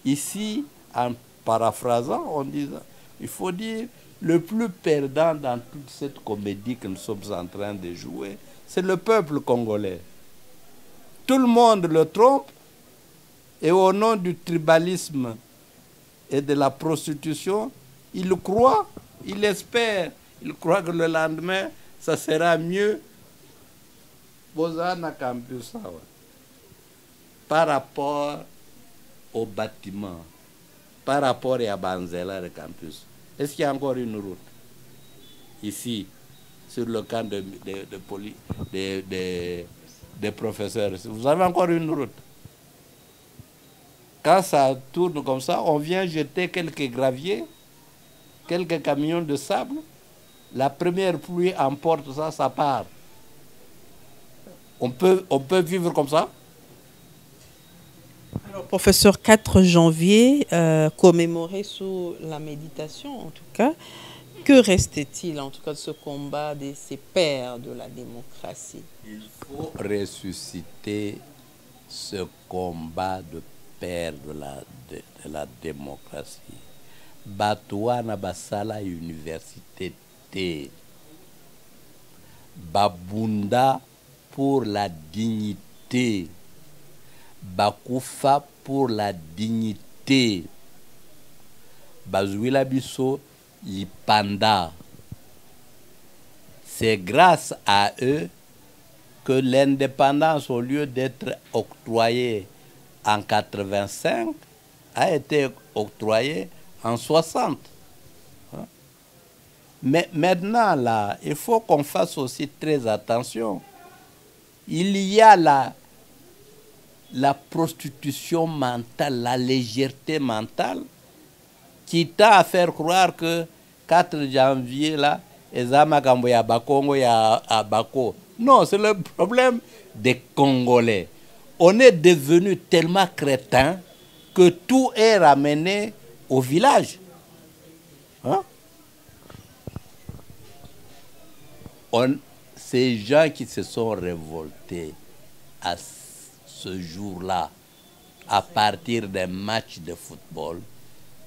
Ici, en paraphrasant, on dit, il faut dire, le plus perdant dans toute cette comédie que nous sommes en train de jouer, c'est le peuple congolais. Tout le monde le trompe et au nom du tribalisme et de la prostitution, il croit, il espère, il croit que le lendemain, ça sera mieux. Bozana Campus, par rapport au bâtiment, par rapport à Banzela le campus. Est-ce qu'il y a encore une route ici, sur le camp des professeurs? Vous avez encore une route. Quand ça tourne comme ça, on vient jeter quelques graviers, quelques camions de sable. La première pluie emporte ça, ça part. On peut vivre comme ça? Alors, professeur, 4 janvier, commémoré sous la méditation, en tout cas, que reste-t-il, en tout cas, de ce combat de ces pères de la démocratie? Il faut ressusciter ce combat de pères de la démocratie. Batouana Basala Université T. Babunda pour la dignité. Bakufa pour la dignité. Bazouila Bisso Yipanda. C'est grâce à eux que l'indépendance, au lieu d'être octroyée en 85, a été octroyée en 60. Mais maintenant, là, il faut qu'on fasse aussi très attention. Il y a la prostitution mentale, la légèreté mentale qui tend à faire croire que 4 janvier, là, non, c'est le problème des Congolais. On est devenu tellement crétin que tout est ramené au village. Hein? Ces gens qui se sont révoltés à ce jour-là, à partir des matchs de football,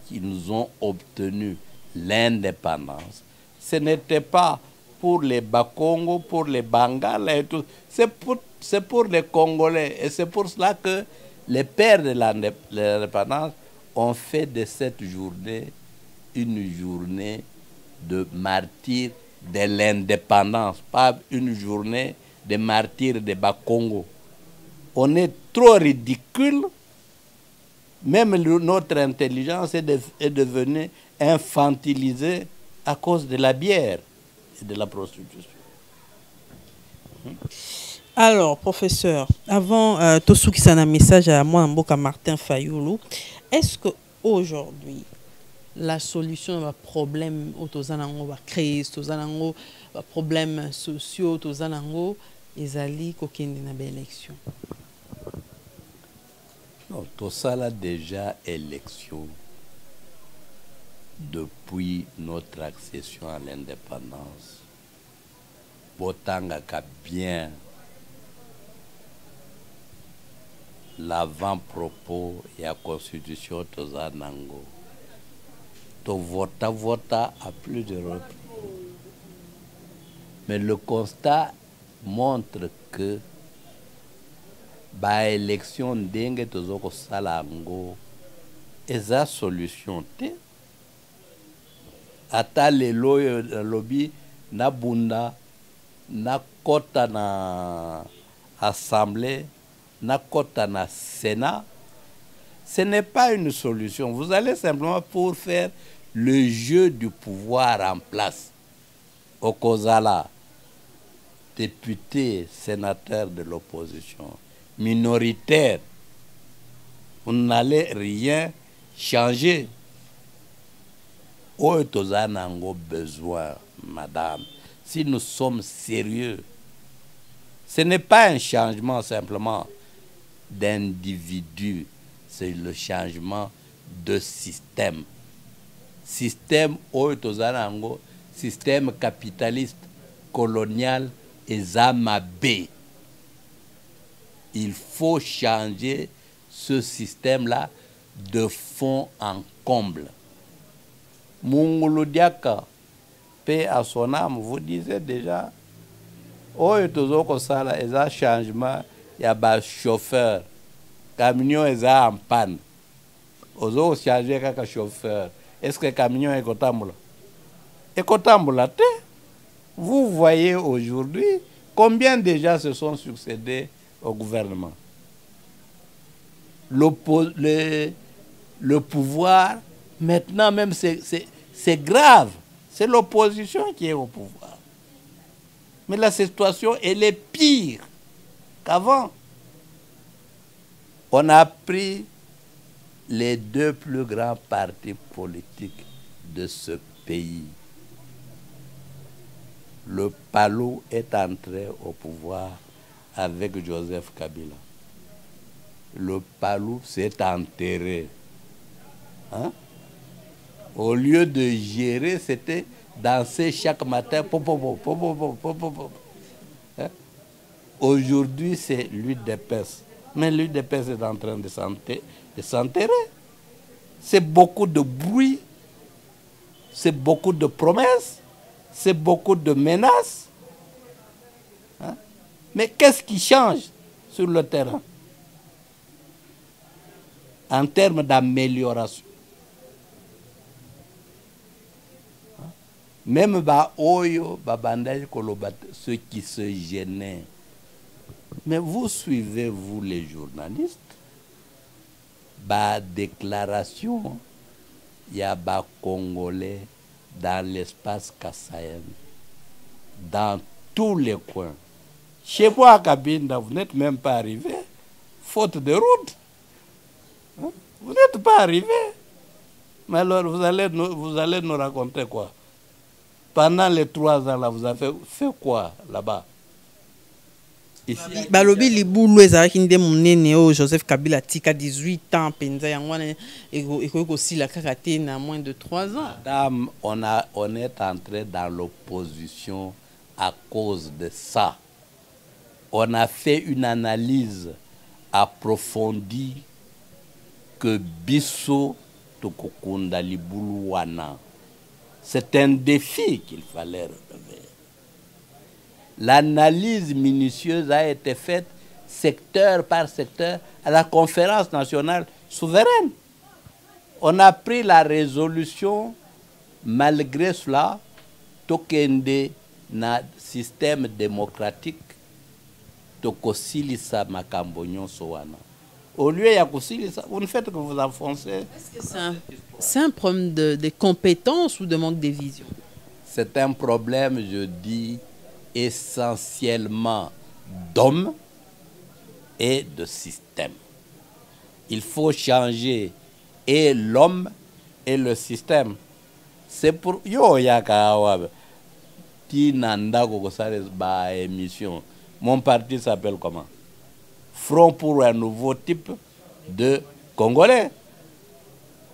qui nous ont obtenu l'indépendance, ce n'était pas pour les Bakongo, pour les Bangala et tout. C'est pour les Congolais. Et c'est pour cela que les pères de l'indépendance ont fait de cette journée une journée de martyrs de l'indépendance, pas une journée de martyrs de Bakongo. On est trop ridicule. Même notre intelligence est devenue infantilisée à cause de la bière et de la prostitution. Alors, professeur, avant tout ce qui s'en a un message à moi, Mboka Martin Fayoulou, est-ce qu'aujourd'hui, la solution à problème autozanango va créer autozanango problèmes sociaux autozanango ezali kokende na élection? Non, tout ça là déjà élection depuis notre accession à l'indépendance. Botanga ka bien l'avant-propos et la constitution tozanango. To vota à plus de reprises. Mais le constat montre que ba élection ndenge tozoko salango eza solution te. Ata lelo lobby na bunda na kota na assemblée na kota na sénat. Ce n'est pas une solution. Vous allez simplement pour faire le jeu du pouvoir en place. Okozala, député, sénateur de l'opposition, minoritaire, vous n'allez rien changer. Où est-ce besoin, madame? Si nous sommes sérieux, ce n'est pas un changement simplement d'individu. C'est le changement de système. Système Oetozanango, système capitaliste, colonial et zamabé. Il faut changer ce système-là de fond en comble. Mungulu Diaka, paix à son âme, vous disiez déjà, Oetozoko Sala, et un changement, il y a un chauffeur. Camion est en panne. Aux autres chargés comme chauffeur. Est-ce que le camion est cotamboula? Et cotamboula, vous voyez aujourd'hui combien déjà se sont succédés au gouvernement. Le pouvoir, maintenant même, c'est grave. C'est l'opposition qui est au pouvoir. Mais la situation, elle est pire qu'avant. On a pris les 2 plus grands partis politiques de ce pays. Le PALU est entré au pouvoir avec Joseph Kabila. Le PALU s'est enterré. Hein? Au lieu de gérer, c'était danser chaque matin. Hein? Aujourd'hui, c'est l'UDPS. Mais l'UDPS est en train de s'enterrer. C'est beaucoup de bruit, c'est beaucoup de promesses, c'est beaucoup de menaces. Hein? Mais qu'est-ce qui change sur le terrain en termes d'amélioration? Hein? Même ceux qui se gênaient. Mais vous suivez, vous les journalistes, déclaration, il y a des Congolais dans l'espace kassaïen, dans tous les coins. Chez moi à Kabinda, vous n'êtes même pas arrivé. faute de route. Hein? Vous n'êtes pas arrivé. Mais alors, vous allez nous raconter quoi? Pendant les 3 ans là, vous avez fait quoi là-bas? Ici. Balobi libulu ezalaki nde monene oyo Joseph Kabila tika 18 ans penza yango wana ekoki kosila kaka te na moins de 3 ans. Madame, on est entré dans l'opposition à cause de ça. On a fait une analyse approfondie que biso tokokunda libulu wana. C'est un défi qu'il fallait relever. L'analyse minutieuse a été faite secteur par secteur à la conférence nationale souveraine. On a pris la résolution, malgré cela, tokende na système démocratique tokosilisa makambo nyonso wana. Au lieu ya kosilisa, vous ne faites que vous enfoncer. Est-ce que c'est un problème de compétences ou de manque de vision? C'est un problème, je dis, essentiellement d'hommes et de système. Il faut changer et l'homme et le système. C'est pour yo yakawa tinanda kokosales ba émission. Mon parti s'appelle comment? Front pour un nouveau type de Congolais.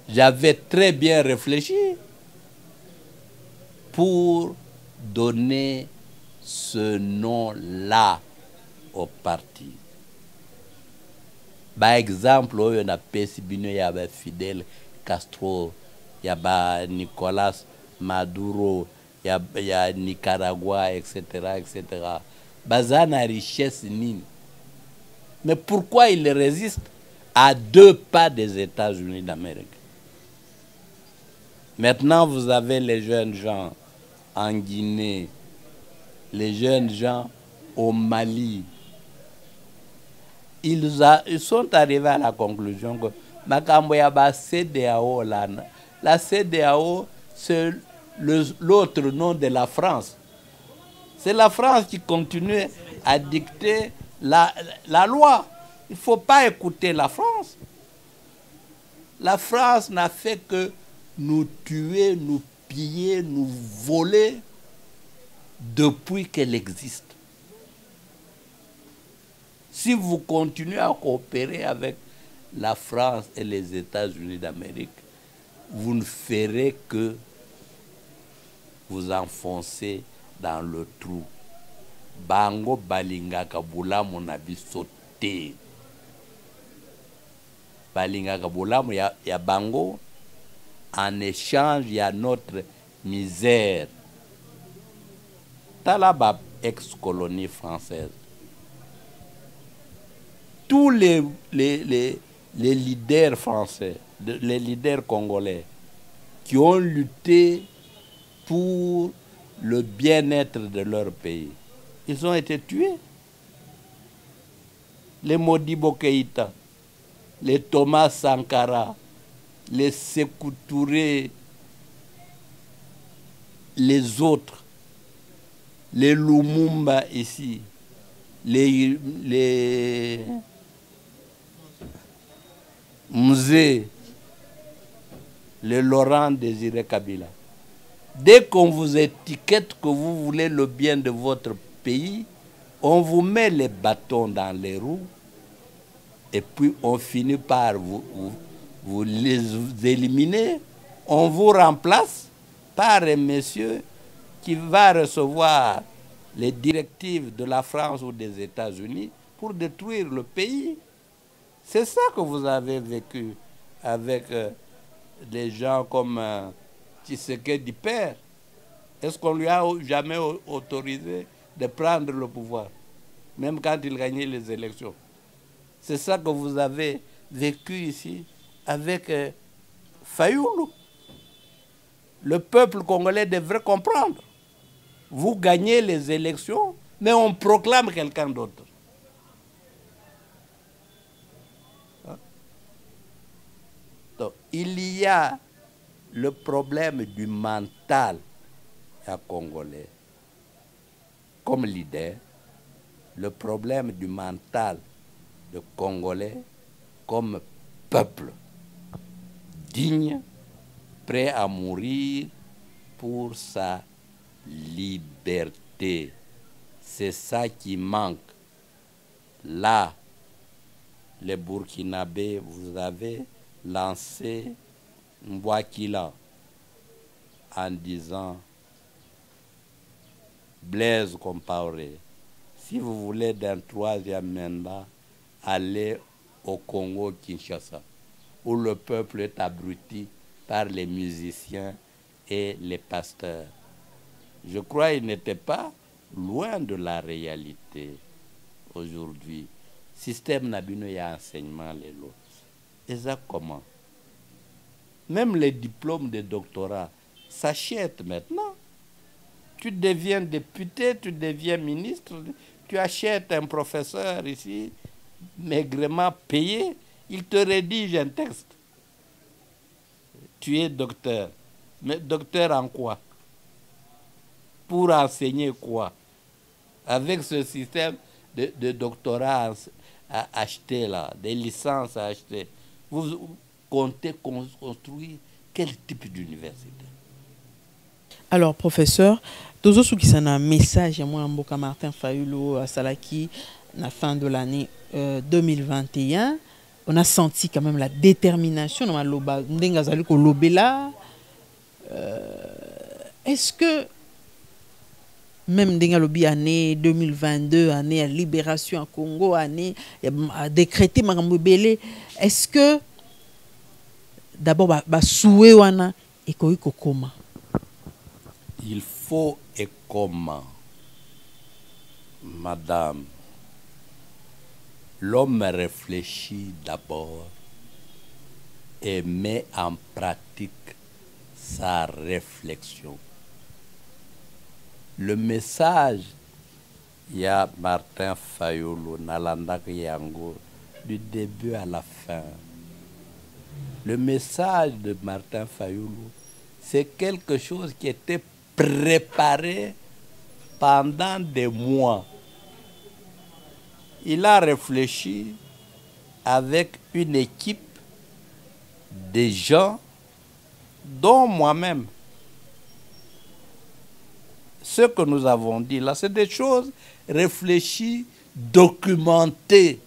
J'avais très bien réfléchi pour donner ce nom-là au parti. Par exemple, on a Pesibino, il y a Fidel Castro, il y a Nicolas Maduro, il y a Nicaragua, etc., etc. Bazana richesse nini. Mais pourquoi il résiste à 2 pas des États-Unis d'Amérique? Maintenant, vous avez les jeunes gens en Guinée, les jeunes gens au Mali. Ils sont arrivés à la conclusion que la CEDEAO, la CEDEAO, c'est l'autre nom de la France. C'est la France qui continue à dicter la loi. Il ne faut pas écouter la France. La France n'a fait que nous tuer, nous piller, nous voler depuis qu'elle existe. Si vous continuez à coopérer avec la France et les États-Unis d'Amérique, vous ne ferez que vous enfoncer dans le trou. Bango balingaka bulamu na biso te. Balingaka bulamu ya bango, en échange ya notre misère. Talaba ex-colonie française. Tous les leaders français, les leaders congolais qui ont lutté pour le bien-être de leur pays, ils ont été tués. Les Modibo Keïta, les Thomas Sankara, les Sékou Touré, les autres, les Lumumba ici, les Mzee, les Laurent Désiré Kabila. Dès qu'on vous étiquette que vous voulez le bien de votre pays, on vous met les bâtons dans les roues et puis on finit par vous les éliminer. On vous remplace par un monsieur qui va recevoir les directives de la France ou des États-Unis pour détruire le pays. C'est ça que vous avez vécu avec des gens comme Tshisekedi père. Est-ce qu'on lui a jamais autorisé de prendre le pouvoir, même quand il gagnait les élections? C'est ça que vous avez vécu ici avec Fayoulou. Le peuple congolais devrait comprendre. Vous gagnez les élections, mais on proclame quelqu'un d'autre. Donc, il y a le problème du mental à Congolais. Comme leader, le problème du mental de Congolais comme peuple digne, prêt à mourir pour sa liberté. C'est ça qui manque. Là, les Burkinabés, vous avez lancé Mbouakila en disant Blaise Compaoré, si vous voulez d'un troisième mandat, allez au Congo-Kinshasa, où le peuple est abruti par les musiciens et les pasteurs. Je crois qu'il n'était pas loin de la réalité aujourd'hui. Système Nabino, il y a enseignement les lots. Et ça comment? Même les diplômes de doctorat s'achètent maintenant. Tu deviens député, tu deviens ministre, tu achètes un professeur ici, maigrement payé, il te rédige un texte. Tu es docteur. Mais docteur en quoi? Pour enseigner quoi? Avec ce système de doctorat à acheter là, des licences à acheter, vous comptez construire quel type d'université? Alors, professeur, tous ceux qui sont un message à moi, Mboka Martin Fayulu à Salaki, à la fin de l'année 2021, on a senti quand même la détermination dans Loba Ndengazali ko lobela. Est-ce que même dans l'année année 2022, année à libération à Congo, année à décréter Magambouébélé, est-ce que d'abord ba souhait wana ekoyi kokoma? Il faut et comment, madame, l'homme réfléchit d'abord et met en pratique sa réflexion. Le message, il y a Martin Fayulu, Nalanda Yango, du début à la fin. Le message de Martin Fayulu, c'est quelque chose qui était préparé pendant des mois. Il a réfléchi avec une équipe de gens, dont moi-même. Ce que nous avons dit là, c'est des choses réfléchies, documentées,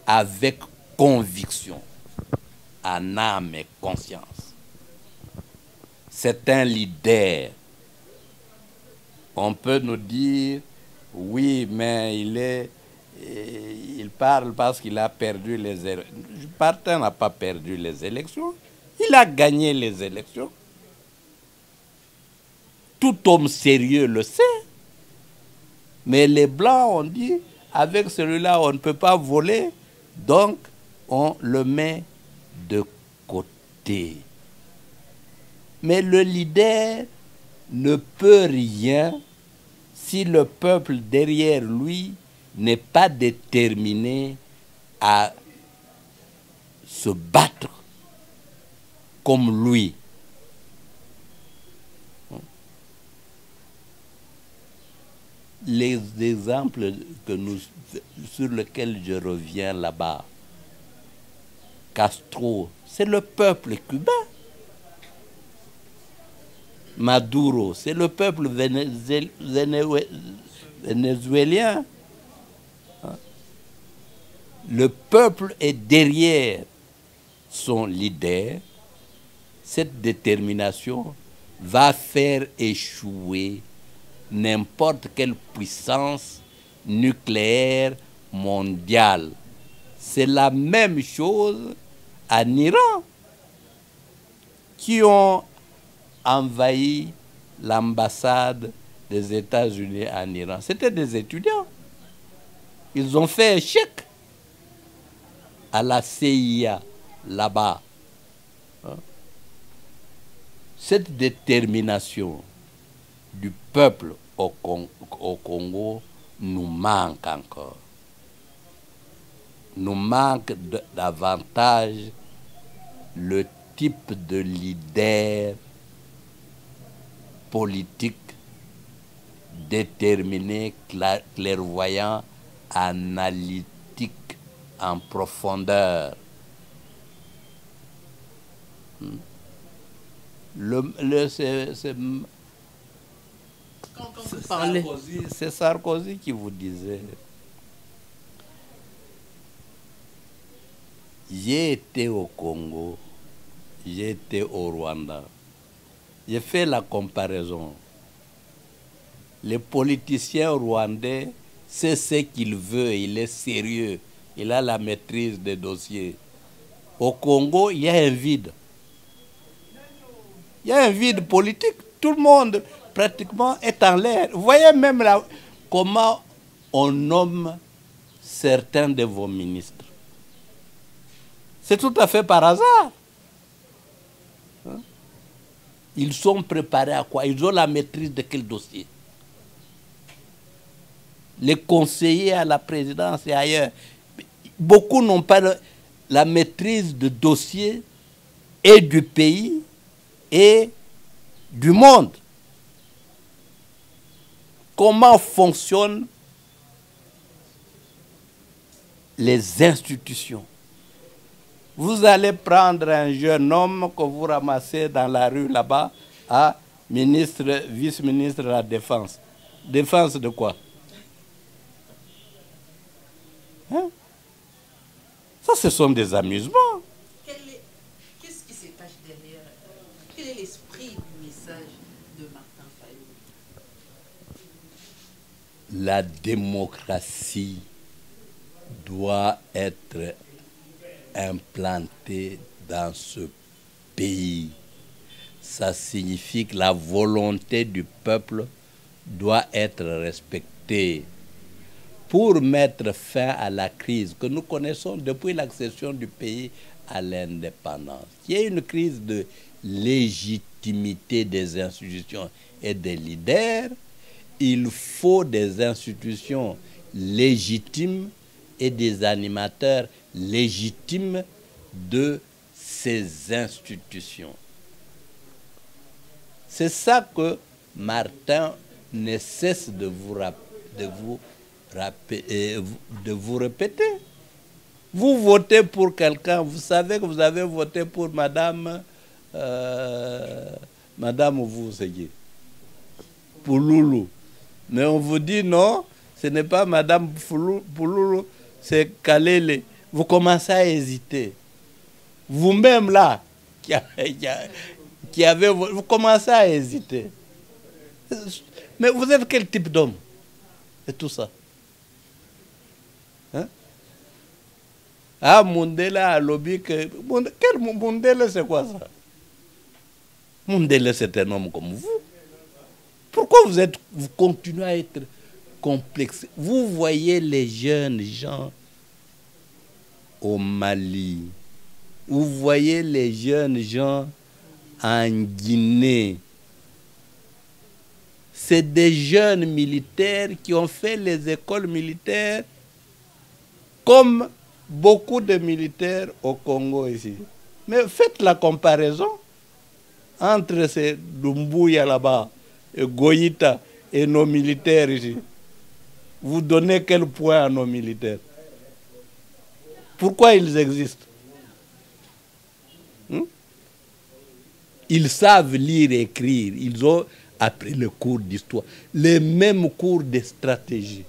avec conviction, en âme et conscience. C'est un leader. On peut nous dire, oui, mais il parle parce qu'il a perdu les élections. Martin n'a pas perdu les élections. Il a gagné les élections. Tout homme sérieux le sait. Mais les Blancs ont dit, avec celui-là, on ne peut pas voler. Donc, on le met de côté. Mais le leader ne peut rien si le peuple derrière lui n'est pas déterminé à se battre comme lui. Les exemples sur lesquels je reviens là-bas, Castro, c'est le peuple cubain. Maduro, c'est le peuple vénézuélien. Le peuple est derrière son leader. Cette détermination va faire échouer n'importe quelle puissance nucléaire mondiale. C'est la même chose en Iran, qui ont envahi l'ambassade des États-Unis en Iran. C'était des étudiants. Ils ont fait échec à la CIA là-bas. Cette détermination du peuple au Congo nous manque encore. Nous manque davantage le type de leader politique déterminé, clairvoyant, analytique en profondeur. C'est Sarkozy qui vous disait. J'ai été au Congo, j'ai été au Rwanda. J'ai fait la comparaison. Les politiciens rwandais, c'est ce qu'il veut, il est sérieux, il a la maîtrise des dossiers. Au Congo, il y a un vide. Il y a un vide politique. Tout le monde, pratiquement, est en l'air. Vous voyez même là, comment on nomme certains de vos ministres. C'est tout à fait par hasard. Hein? Ils sont préparés à quoi? Ils ont la maîtrise de quel dossier? Les conseillers à la présidence et ailleurs, beaucoup n'ont pas la maîtrise de dossiers et du pays et du monde. Comment fonctionnent les institutions? Vous allez prendre un jeune homme que vous ramassez dans la rue là-bas, à ministre, vice-ministre de la Défense. Défense de quoi? Hein? Ça, ce sont des amusements. Qu'est-ce qui se cache derrière? Quel est l'esprit du message de Martin Fayulu? La démocratie doit être implantée dans ce pays. Ça signifie que la volonté du peuple doit être respectée pour mettre fin à la crise que nous connaissons depuis l'accession du pays à l'indépendance. Il y a une crise de légitimité des institutions et des leaders. Il faut des institutions légitimes et des animateurs légitimes de ces institutions. C'est ça que Martin ne cesse de vous répéter. Vous votez pour quelqu'un, vous savez que vous avez voté pour Madame vous savez, pour Loulou. Mais on vous dit non, ce n'est pas Madame Pouloulou, c'est Kalele. Vous commencez à hésiter. Vous-même là, qui avez, vous commencez à hésiter. Mais vous êtes quel type d'homme? Et tout ça. Hein? Ah, Mundela a lobby que... Quel Mundela, c'est quoi ça? Mundela, c'est un homme comme vous. Pourquoi vous continuez à être complexe? Vous voyez les jeunes gens au Mali. Vous voyez les jeunes gens en Guinée. C'est des jeunes militaires qui ont fait les écoles militaires comme beaucoup de militaires au Congo ici. Mais faites la comparaison entre ces Doumbouya là-bas, et Goïta et nos militaires ici. Vous donnez quel point à nos militaires? Pourquoi ils existent? Ils savent lire et écrire. Ils ont appris le cours d'histoire, les mêmes cours de stratégie.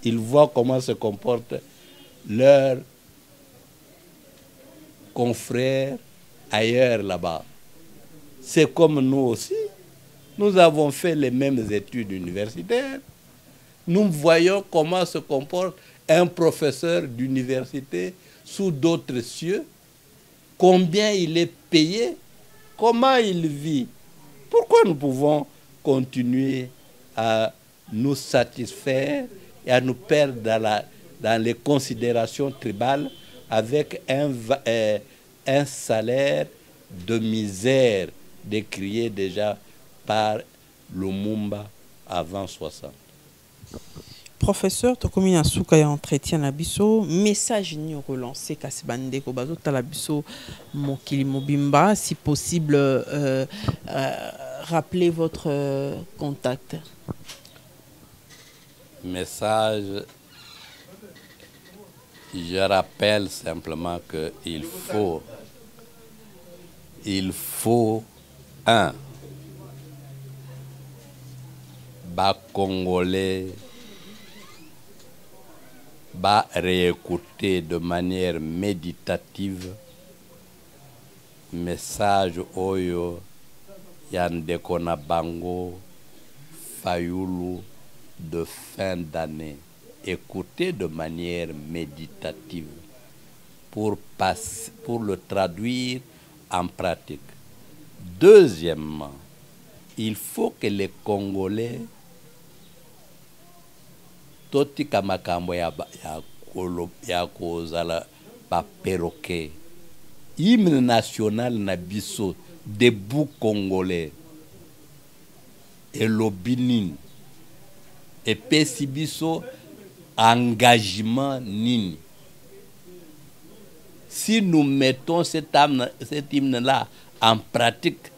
Ils voient comment se comportent leurs confrères ailleurs là-bas. C'est comme nous aussi. Nous avons fait les mêmes études universitaires. Nous voyons comment se comporte un professeur d'université sous d'autres cieux, combien il est payé, comment il vit. Pourquoi nous pouvons continuer à nous satisfaire et à nous perdre dans les considérations tribales avec un salaire de misère décrié déjà par Lumumba avant 60. Professeur, tokomi na suka ya entretien na biso, message ni relancer kasi bande ko bazo tala biso mokili mobimba, si possible rappelez votre contact. Message Je rappelle simplement qu'il faut un Congolais réécouter de manière méditative message oyo Yandeko na bango Fayulu de fin d'année. Écouter de manière méditative pour le traduire en pratique. Deuxièmement, il faut que les Congolais totika makambo ya kozala ba perroquet. Hymne national na biso debout Congolais et l'obinin et pesi biso engagement nini. Si nous mettons cet hymne-là en pratique,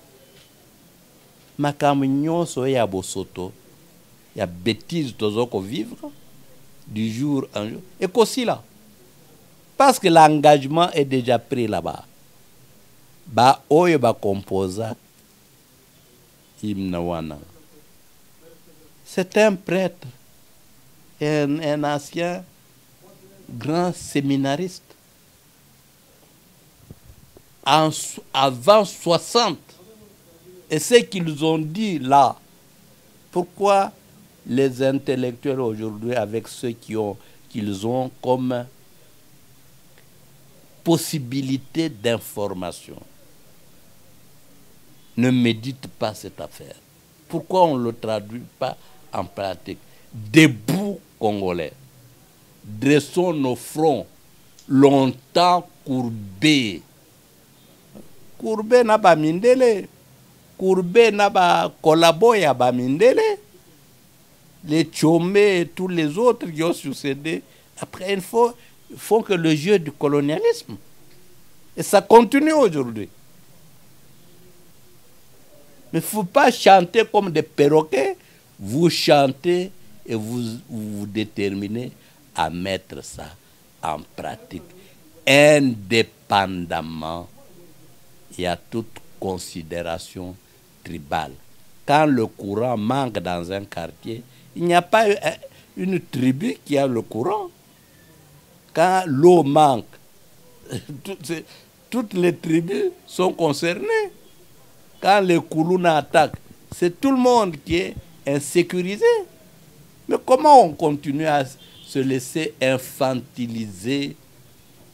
makambo nyonso ya bosoto ya bêtise tozoko vivre du jour en jour et qu'aussi là parce que l'engagement est déjà pris là-bas. Ba oyo ba composa hymne wana. C'est un prêtre, un ancien grand séminariste. Avant 60. Et ce qu'ils ont dit là, pourquoi les intellectuels aujourd'hui, avec ceux qu'ils ont comme possibilité d'information, ne méditent pas cette affaire? Pourquoi on ne le traduit pas en pratique? Debout Congolais, dressons nos fronts longtemps courbés. Courbés na ba mindele, courbés na ba kolaboya ba mindele, les Tchomé et tous les autres qui ont succédé. Après, il faut que le jeu du colonialisme. Et ça continue aujourd'hui. Mais il ne faut pas chanter comme des perroquets. Vous chantez et vous vous déterminez à mettre ça en pratique. Indépendamment, il y a toute considération tribale. Quand le courant manque dans un quartier, il n'y a pas une tribu qui a le courant. Quand l'eau manque, toutes les tribus sont concernées. Quand les Koulouna attaquent, c'est tout le monde qui est insécurisé. Mais comment on continue à se laisser infantiliser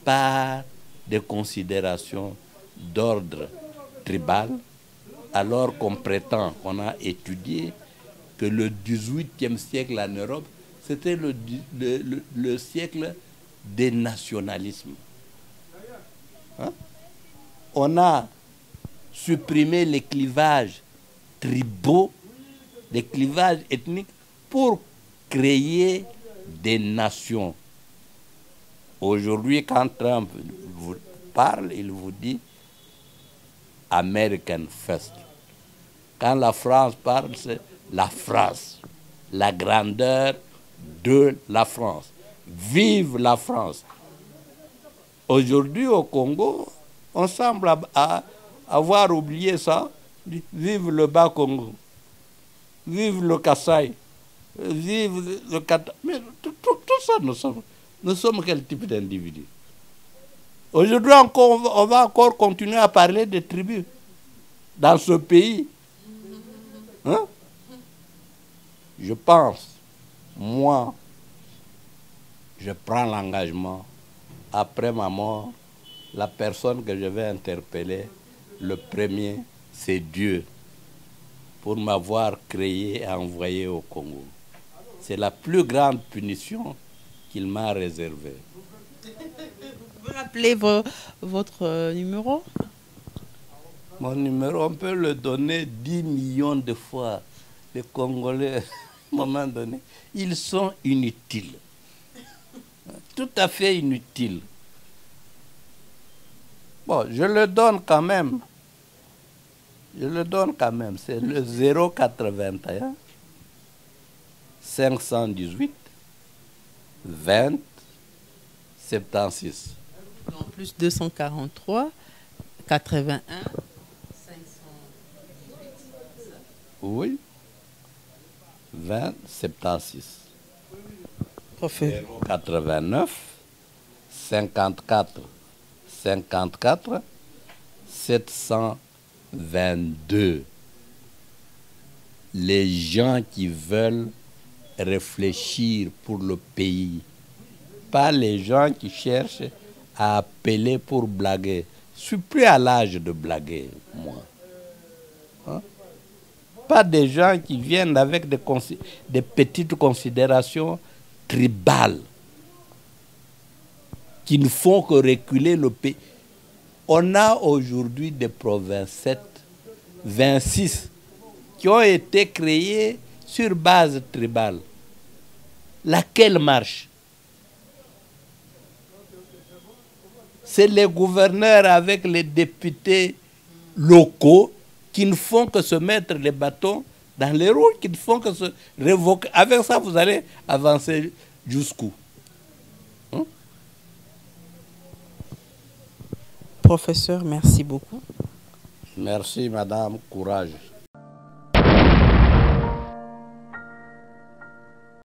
par des considérations d'ordre tribal, alors qu'on prétend, qu'on a étudié que le 18e siècle en Europe, c'était le siècle des nationalismes. Hein? On a supprimé les clivages tribaux, les clivages ethniques, pour créer des nations. Aujourd'hui, quand Trump vous parle, il vous dit American First. Quand la France parle, c'est la France, la grandeur de la France. Vive la France. Aujourd'hui au Congo, on semble avoir oublié ça. Vive le Bas-Congo. Vive le Kasaï. Vive le Kata. Mais tout ça, nous sommes quel type d'individus? Aujourd'hui encore, on va encore continuer à parler des tribus dans ce pays. Hein? Je pense, moi, je prends l'engagement, après ma mort, la personne que je vais interpeller, le premier, c'est Dieu, pour m'avoir créé et envoyé au Congo. C'est la plus grande punition qu'il m'a réservée. Vous rappelez votre numéro? Mon numéro, on peut le donner 10 millions de fois. Les Congolais, à un moment donné, ils sont inutiles. Tout à fait inutiles. Bon, je le donne quand même. Je le donne quand même. C'est le 081 518 20 76. Donc plus 243, 81, 500. Oui. 20, 76. Professeur. 89, 54, 54, 722. Les gens qui veulent réfléchir pour le pays, pas les gens qui cherchent à appeler pour blaguer. Je suis plus à l'âge de blaguer, moi. Hein? Pas des gens qui viennent avec des petites considérations tribales qui ne font que reculer le pays. On a aujourd'hui des provinces 7, 26 qui ont été créées sur base tribale. Laquelle marche? C'est les gouverneurs avec les députés locaux qui ne font que se mettre les bâtons dans les roues, qui ne font que se révoquer. Avec ça, vous allez avancer jusqu'où? Professeur, merci beaucoup. Merci, madame. Courage.